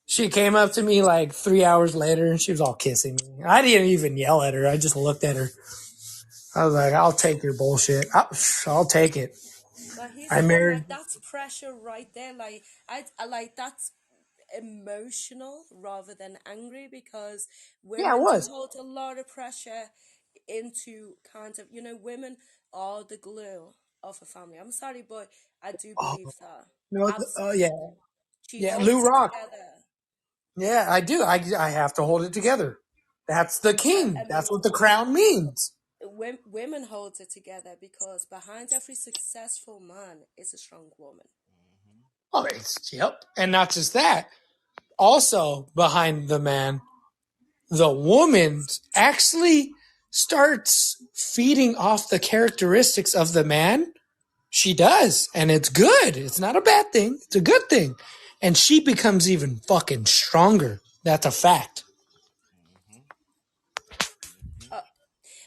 She came up to me like 3 hours later and she was all kissing me. I didn't even yell at her. I just looked at her. I was like, I'll take your bullshit. I'll take it. But here's I the thing, married. like that's pressure right there. Like I like that's emotional rather than angry because Yeah, it women do was. hold a lot of pressure into kind of women are the glue of a family. I'm sorry, but I do Oh, believe that. no, yeah. Absolutely. She Yeah, holds Lou it Rock. together. Yeah, I do. I have to hold it together. That's the king. I That's mean, what the crown means. women hold it together because behind every successful man is a strong woman. Oh, yep. And not just that. Also, behind the man, the woman actually starts feeding off the characteristics of the man. She does. And it's good. It's not a bad thing. It's a good thing. And she becomes even fucking stronger. That's a fact. Uh,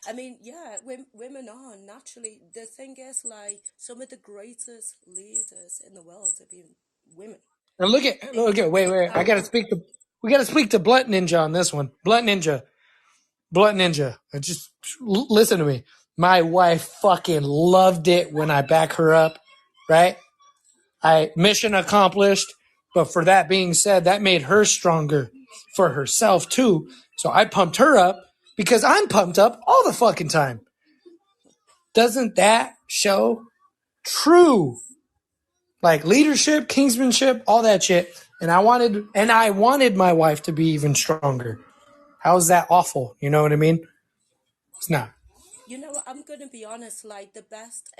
I mean, yeah, women are naturally. The thing is, like, some of the greatest leaders in the world have been women. And wait. Have We gotta speak to Blunt Ninja on this one. Blunt Ninja. Just listen to me. My wife fucking loved it when I back her up, right? Mission accomplished. But for that being said, that made her stronger for herself too. So I pumped her up because I'm pumped up all the fucking time. Doesn't that show true like leadership, kingsmanship, all that shit. And I wanted my wife to be even stronger. How's that awful? You know what I mean? It's not. You know, I'm gonna be honest. Like the best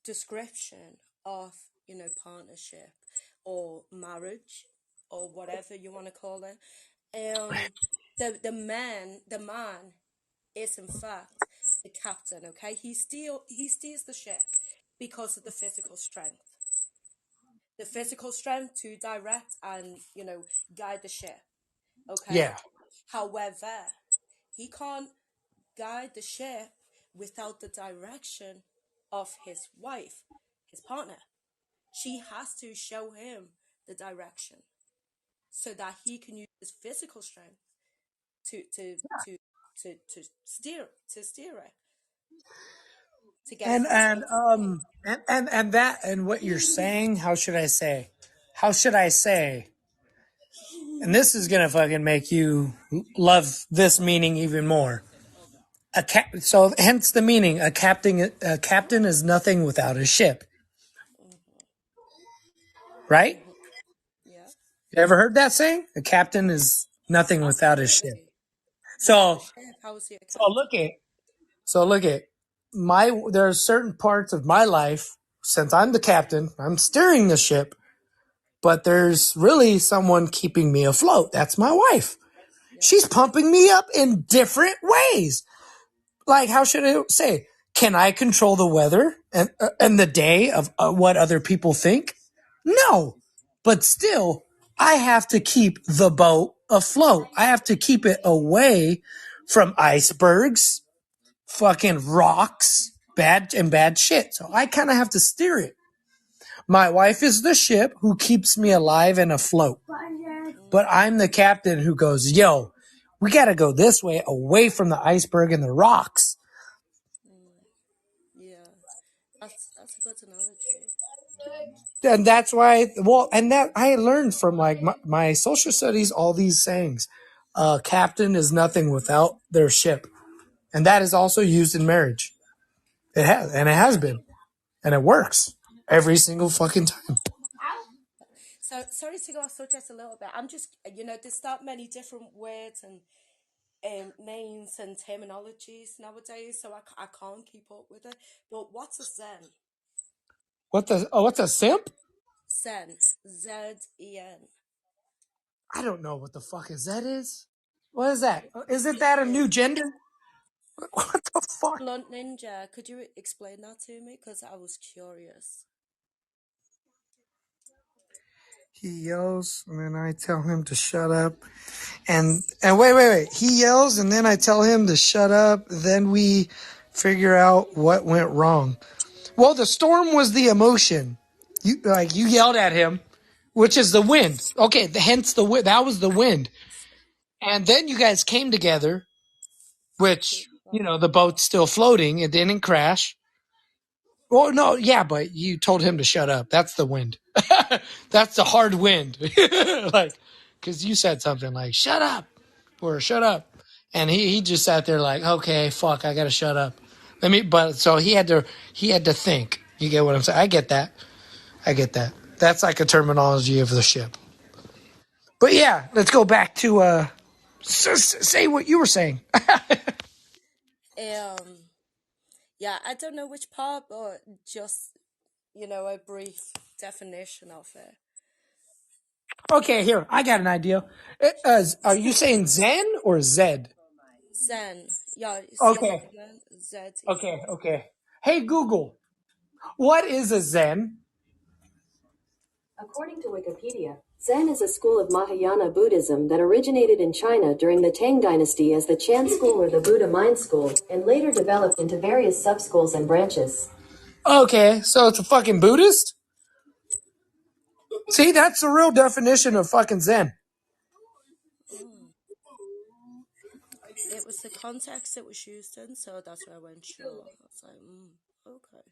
description of partnership or marriage or whatever you want to call it, the man is in fact the captain. Okay, he steers the ship because of the physical strength to direct and guide the ship. Okay, Yeah. however, he can't guide the ship without the direction of his wife, his partner. She has to show him the direction so that he can use his physical strength to to to to steer it to get it And from and point to point. um and that and what you're saying, how should I say? How should I say? And this is gonna fucking make you love this meaning even more. So hence the meaning, a captain is nothing without a ship, Hmm. right? Hmm. Yeah, You ever heard that saying? A captain is nothing without his ship. absolutely. Without a So ship, how is he a so look captain? at so look at there are certain parts of my life, since I'm the captain, I'm steering the ship, but there's really someone keeping me afloat. That's my wife. Yeah. She's pumping me up in different ways. Like, how should I say? Can I control the weather and the day of what other people think? No, but still, I have to keep the boat afloat. I have to keep it away from icebergs, fucking rocks, bad shit. So I kind of have to steer it. My wife is the ship who keeps me alive and afloat. But Mm, I'm the captain who goes, yo, we got to go this way away from the iceberg and the rocks. mm, yeah, that's a good analogy. And that's why, well, and that I learned from like my social studies, all these sayings. Captain is nothing without their ship. And that is also used in marriage. It has been, and it works every single fucking time. So sorry to go off subject a little bit. I'm just there's that many different words and names and terminologies nowadays, so I can't keep up with it. But what's a Zen? What's a simp? Zen, Zen. I don't know what the fuck is that is. What is that? Isn't that a new gender? What the fuck? Blunt Ninja, could you explain that to me? Because I was curious. He yells, and then I tell him to shut up. And wait. He yells, and then I tell him to shut up. Then we figure out what went wrong. Well, the storm was the emotion. You yelled at him, which is the wind. Okay, hence the wind. That was the wind. And then you guys came together, To which the boat's still floating. It didn't crash. Well, no, yeah, but you told him to shut up. That's the wind. That's the hard wind. Like, because you said something like "shut up" or "shut up," and he just sat there like, "Okay, fuck, I gotta shut up." But so he had to think. You get what I'm saying? I get that. I get that. That's like a terminology of the ship. But yeah, let's go back to say what you were saying. um, yeah, I don't know which part, but just a brief definition of it. Okay, here I got an idea. Are you saying Zen or Zed? Zen, yeah, say that Okay, again. Zen. okay. Hey Google, what is a Zen? According to Wikipedia, Zen is a school of Mahayana Buddhism that originated in China during the Tang Dynasty as the Chan School or the Buddha Mind School, and later developed into various sub-schools and branches. Okay, so it's a fucking Buddhist? See, that's the real definition of fucking Zen. Mm. It was the context it was used in, so that's why I went sure. I was like, okay.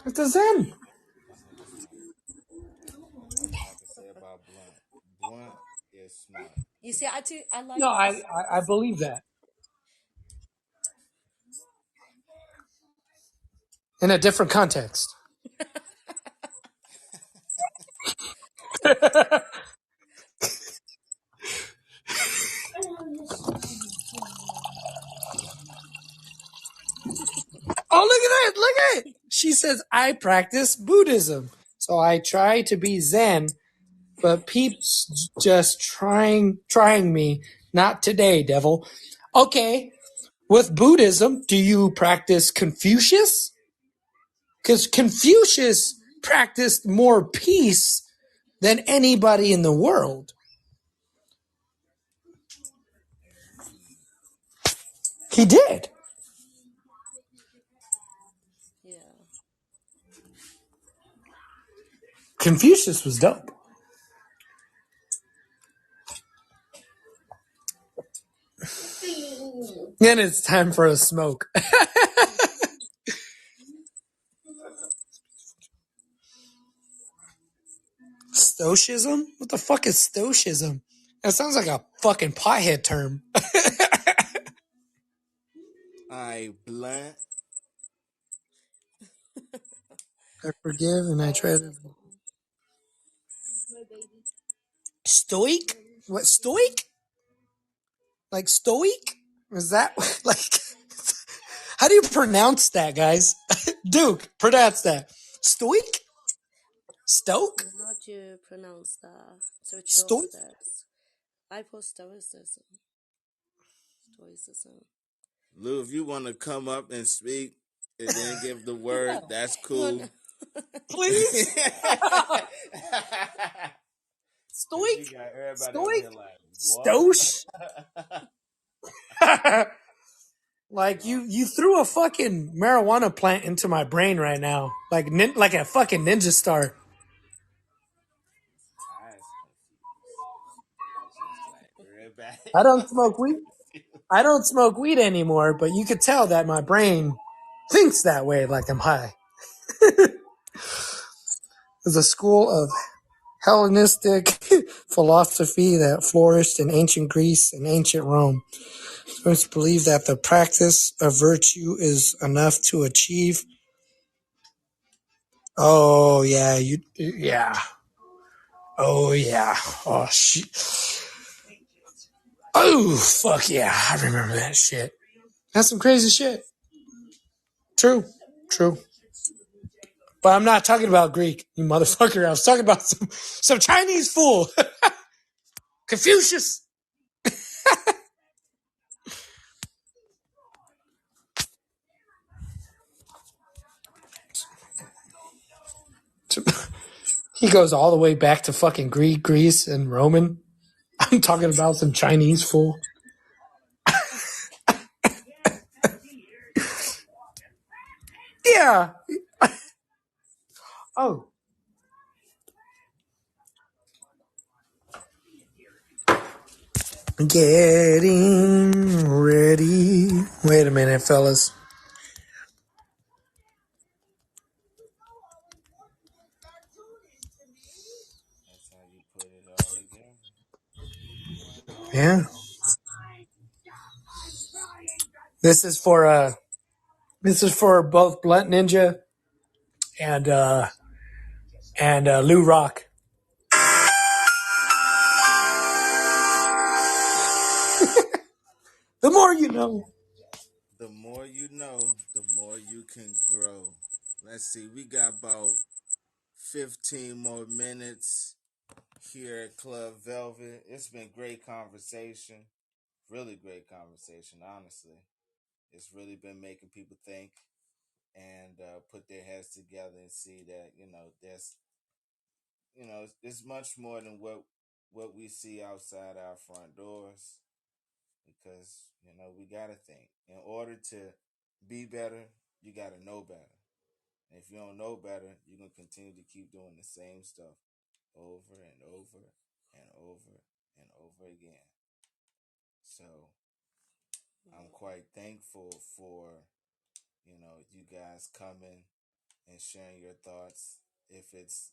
It's a Zen. One thing I can say about Blunt, Blunt is smart. You see, I No, like I, this. I, I believe that. in a different context. Oh, look at that. Look at it. She says, I practice Buddhism. So I try to be Zen, but peeps just trying me. Not today, devil. Okay. With Buddhism, do you practice Confucius? Because Confucius practiced more peace than anybody in the world. He did. Yeah. Confucius was dope. Then it's time for a smoke. Stoicism? What the fuck is Stoicism? That sounds like a fucking pothead term. I blunt. I forgive and I try to. Stoicism. Stoic? What, stoic? Like stoic? Is that like. How do you pronounce that, guys? Duke, pronounce that. Stoic? Stoke? How do you pronounce that? So it's your Stoic? steps. I put stoicism. Stoicism. Lou, if you want to come up and speak and then give the word, that's No, cool. no. Please? Because you Stoic? got everybody over Stoic? here like, Stoish? what? Like you threw a fucking marijuana plant into my brain right now, like a fucking ninja star. I was confused. Just like everybody I don't else is smoke weed. confused. I don't smoke weed anymore, but you could tell that my brain thinks that way, like I'm high. There's a school of Hellenistic philosophy that flourished in ancient Greece and ancient Rome. It's believed that the practice of virtue is enough to achieve. Oh yeah, yeah. Oh yeah. Oh shit. Oh fuck yeah, I remember that shit. That's some crazy shit. True, true. But I'm not talking about Greek, you motherfucker. I was talking about some Chinese fool. Confucius. He goes all the way back to fucking Greek, Greece, and Roman. I'm talking about some Chinese fool. Yeah. Oh. Getting ready. Wait a minute, fellas. That's how you put it all together. Yeah. This is for both Blunt Ninja and Lou Rock. The more you know. The more you know, the more you can grow. Let's see, we got about 15 more minutes here at Club Velvet. It's been great conversation. Really great conversation, honestly. It's really been making people think and put their heads together and see that, it's much more than what we see outside our front doors, because we got to think. In order to be better, you got to know better. And if you don't know better, you're going to continue to keep doing the same stuff over and over and over and over again. So I'm quite thankful for, you guys coming and sharing your thoughts. If it's,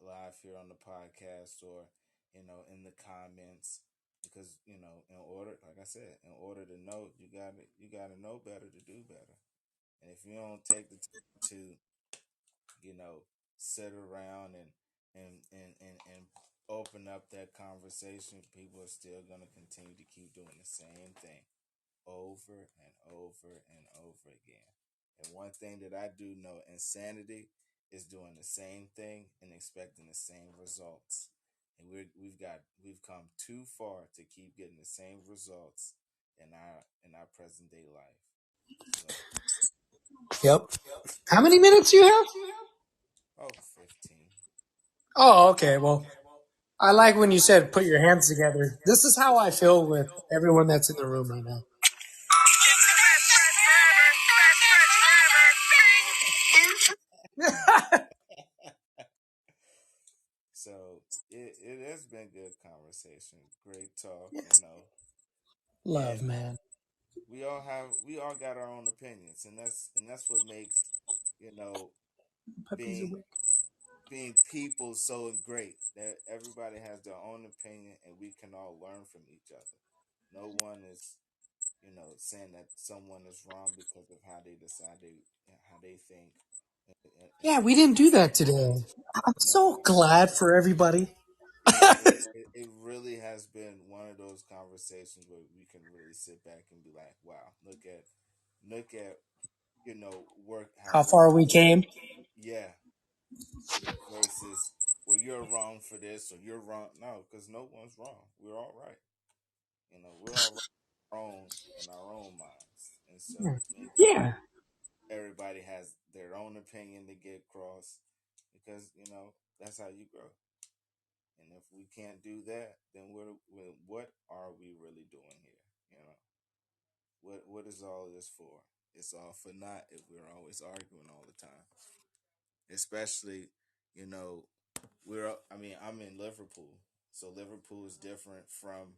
live here on the podcast or, in the comments. Because, in order, like I said, in order to know, you gotta know better to do better. And if you don't take the time to, sit around and open up that conversation, people are still gonna continue to keep doing the same thing over and over and over again. And one thing that I do know, insanity is doing the same thing and expecting the same results. And we've come too far to keep getting the same results in our present day life. So Yep. How many minutes do you have? 15. Oh, okay. Well, I like when you said put your hands together. This is how I feel with everyone that's in the room right now. So it has been good conversation, great talk, Yes. Love, and man. we all got our own opinions, and that's what makes you know Puppies being awake. being people so great, that everybody has their own opinion and we can all learn from each other. No one is saying that someone is wrong because of how they decide how they think and Yeah, we something didn't like do that. that today. I'm so No, glad for everybody. it really has been one of those conversations where we can really sit back and be like, wow, look at work how How work far we has came. yeah, versus well, you're wrong for this or you're wrong. No, because no one's wrong. We're all right. We're all right in our own minds. And so making sure Yeah. everybody has their own opinion to get across, because that's how you grow. And if we can't do that, then what are we really doing here? What is all this for? It's all for naught if we're always arguing all the time. Especially, you know, I'm in Liverpool, so Liverpool is different from,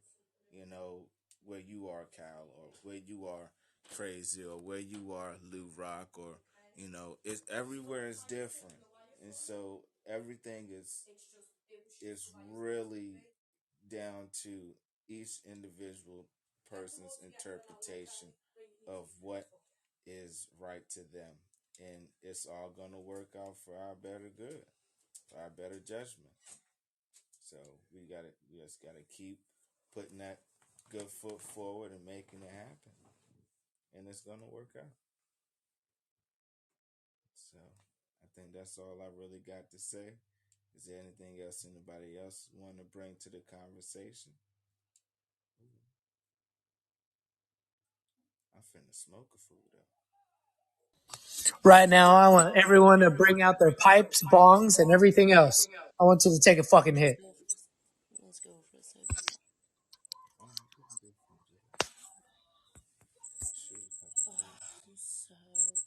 you know, where you are, Cal, or where you are, Crazy, or where you are, Lou Rock, or it's everywhere is different, and so everything is really down to each individual person's interpretation of what is right to them, and it's all gonna work out for our better good, for our better judgment. So we just gotta keep putting that good foot forward and making it happen, and it's gonna work out. So I think that's all I really got to say. Is there anything else anybody else want to bring to the conversation? I'm finna smoke a food up. Right now, I want everyone to bring out their pipes, bongs, and everything else. I want you to take a fucking Let's hit. go for this. Let's go for a cigarette. All right, we can do food today. Shoot a couple Oh, bullets. I'm so tired.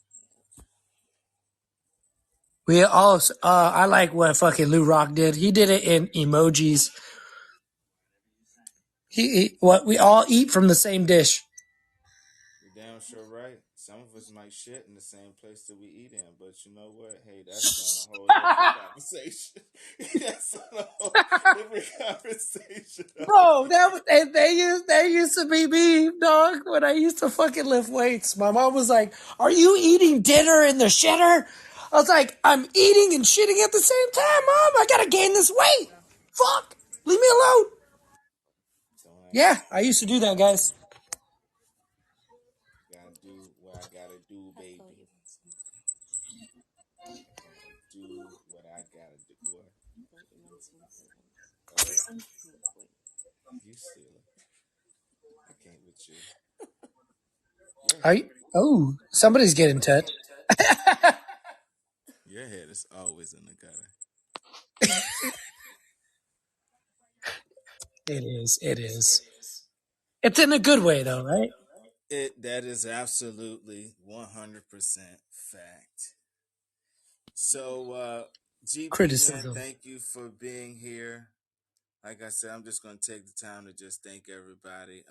We all, I like what fucking Lou Rock did. He did it in emojis. What we all eat from the same dish. You're damn sure right. Some of us might shit in the same place that we eat in, but you know what? Hey, that's on a whole different conversation. That's on a whole different conversation Bro, altogether. they used to be me, dog, when I used to fucking lift weights. My mom was like, "Are you eating dinner in the shitter?" I was like, "I'm eating and shitting at the same time, Mom. I gotta gain this weight. Fuck, leave me alone." Don't ask Yeah, me. I used to do that, guys. Gotta do what I gotta do, I thought baby. you meant something. I gotta do what I gotta do. What? I thought you meant something else. Oh, No point. you silly. I can't with you. Your Are head, you? Oh, somebody's getting touched. your head is always in the gutter. It is. It is. It's in a good way, though, right? That is absolutely 100% fact. So, GP man, Criticism. thank you for being here. Like I said, I'm just gonna take the time to just thank everybody.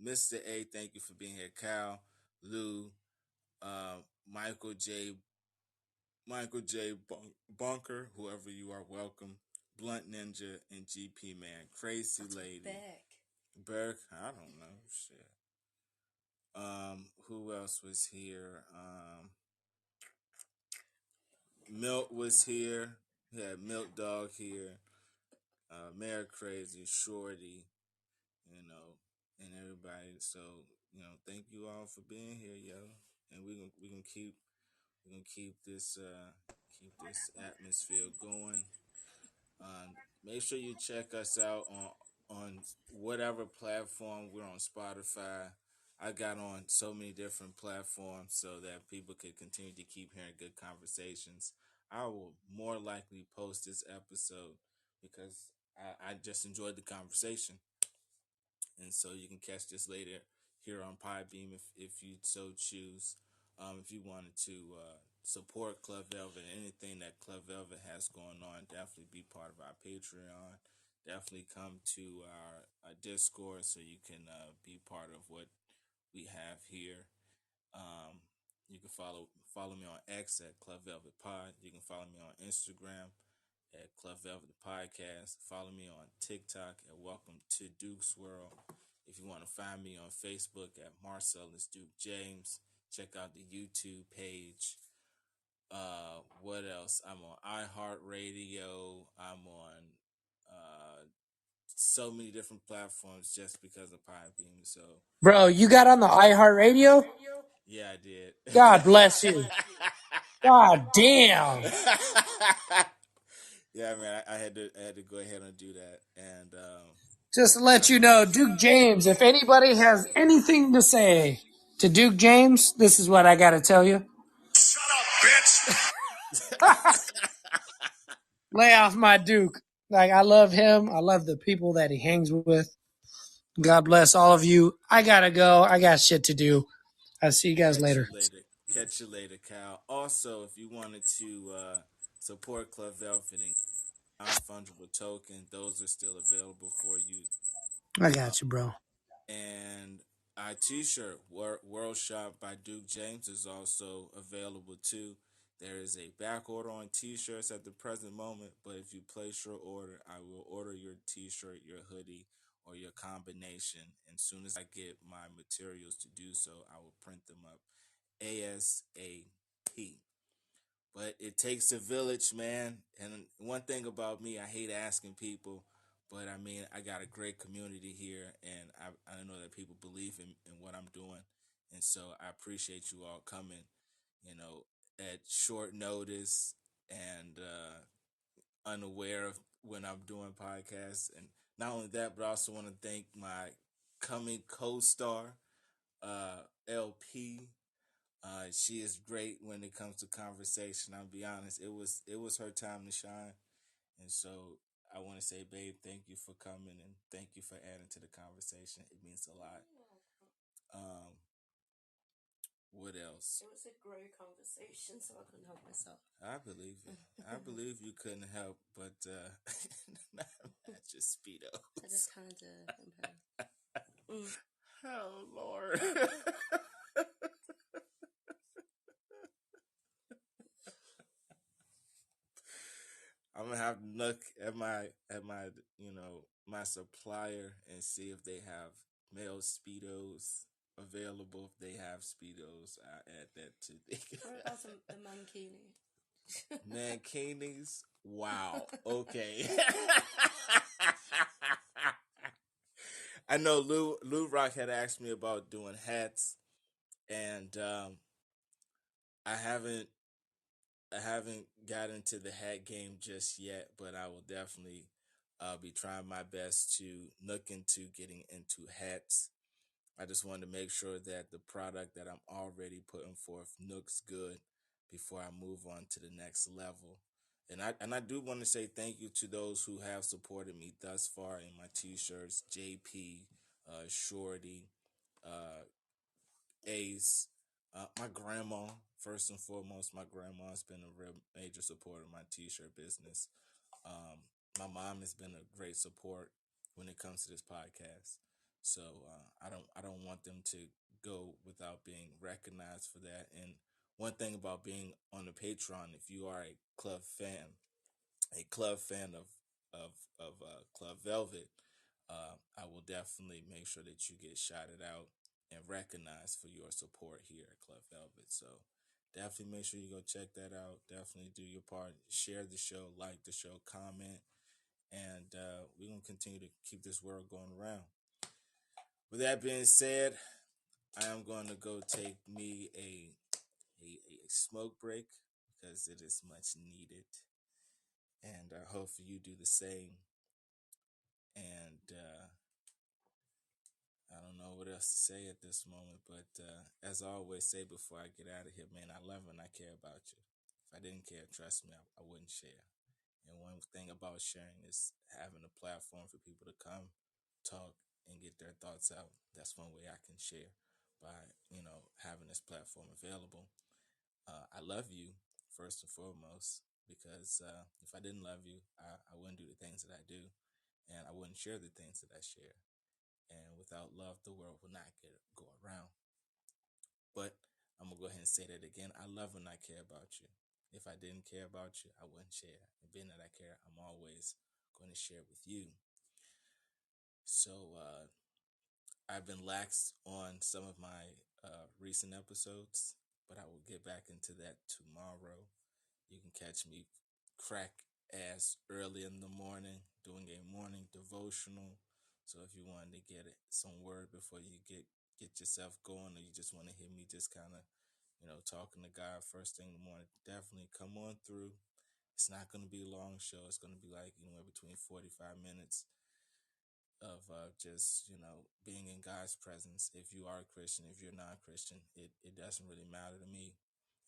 Mr. A, thank you for being here. Cal, Lou, uh, Michael J, Michael J Bunker, whoever you are, welcome. Blunt Ninja and GP man, Crazy Lady, Back. Burke. I don't know shit. Who else was here? Milk was here. We had Milk Dog here. Mayor Crazy, Shorty, you know, and everybody. So, thank you all for being here, yo. And we gonna keep this atmosphere going. Make sure you check us out on whatever platform we're on. Spotify. I got on so many different platforms so that people could continue to keep hearing good conversations. I will more likely post this episode because I just enjoyed the conversation, and so you can catch this later here on Podbeam if you so choose. If you wanted to support Club Velvet and anything that Club Velvet has going on, definitely be part of our Patreon. Definitely come to our Discord so you can be part of what we have here. You can follow me on X at Club Velvet Pod. You can follow me on Instagram at Club Velvet Podcast. Follow me on TikTok at Welcome to Duke's World. If you want to find me on Facebook at Marcellus Duke James, check out the YouTube page. What else? I'm on iHeartRadio. I'm on so many different platforms just because of Podbeam. So, Bro, you got on the iHeartRadio? yeah, I did. God bless you. God damn. Yeah, man, I had to go ahead and do that, and Just to let you know, Duke James, if anybody has anything to say to Duke James, this is what I got to tell you. Shut up, bitch. Lay off my Duke. Like, I love him. I love the people that he hangs with. God bless all of you. I got to go. I got shit to do. I'll see you guys catch later. you later. Catch you later, Kyle. Also, if you wanted to support Club Velvet and non-fungible token, those are still available for you. I Uh, got you, bro. and our T-shirt, World Shop by Duke James, is also available too. There is a back order on T-shirts at the present moment, but if you place your order, I will order your T-shirt, your hoodie, or your combination. And soon as I get my materials to do so, I will print them up ASAP. But it takes a village, man. And one thing about me, I hate asking people, but I mean, I got a great community here, and I know that people believe in what I'm doing. And so I appreciate you all coming, at short notice and unaware of when I'm doing podcasts. And not only that, but I also want to thank my coming co-star, LP. She is great when it comes to conversation. I'll be honest, it was her time to shine, and so I want to say, babe, thank you for coming and thank you for adding to the conversation. It means a lot. Um, what else? It was a great conversation, so I couldn't help myself. I believe it. I believe you couldn't help but not match your speedo. I just kind of did. Oh Lord. I'm gonna have to look at my my supplier and see if they have male speedos available. If they have speedos, I add that to What about the mankini? Mankinis. Wow. Okay. I know Lou Rock had asked me about doing hats, and I haven't got into the hat game just yet, but I will definitely be trying my best to look into getting into hats. I just wanted to make sure that the product that I'm already putting forth looks good before I move on to the next level. And I do want to say thank you to those who have supported me thus far in my t-shirts, JP, Shorty, uh, Ace, my grandma. First and foremost, my grandma's been a real major supporter of my t-shirt business. My mom has been a great support when it comes to this podcast. So I don't want them to go without being recognized for that. And one thing about being on the Patreon, if you are a club fan of Club Velvet, I will definitely make sure that you get shouted out and recognized for your support here at Club Velvet. So definitely make sure you go check that out. Definitely do your part. Share the show, like the show, comment, and we're going to continue to keep this world going around. With that being said, I am going to go take me a smoke break because it is much needed. And hopefully you do the same. And I don't know what else to say at this moment, but as I always say before I get out of here, man, I love and I care about you. If I didn't care, trust me, I wouldn't share. And one thing about sharing is having a platform for people to come, talk, and get their thoughts out. That's one way I can share by, having this platform available. I love you first and foremost because if I didn't love you, I wouldn't do the things that I do, and I wouldn't share the things that I share. And without love, the world will not go around. But I'm gonna go ahead and say that again. I love and I care about you. If I didn't care about you, I wouldn't share. And being that I care, I'm always going to share with you. So I've been lax on some of my recent episodes, but I will get back into that tomorrow. You can catch me crack ass early in the morning doing a morning devotional. So if you wanted to get some word before you get yourself going, or you just want to hear me just kind of, talking to God first thing in the morning, definitely come on through. It's not going to be a long show. It's going to be like anywhere between 45 minutes of just, being in God's presence. If you are a Christian, if you're not a Christian, it doesn't really matter to me.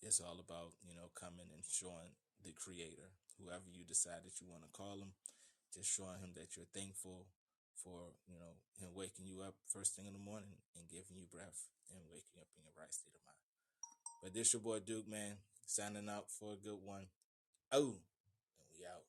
It's all about, coming and showing the Creator, whoever you decide that you want to call him, just showing him that you're thankful for, him waking you up first thing in the morning and giving you breath and waking up in your right state of mind. But this your boy Duke, man, signing out for a good one. Oh, and we out.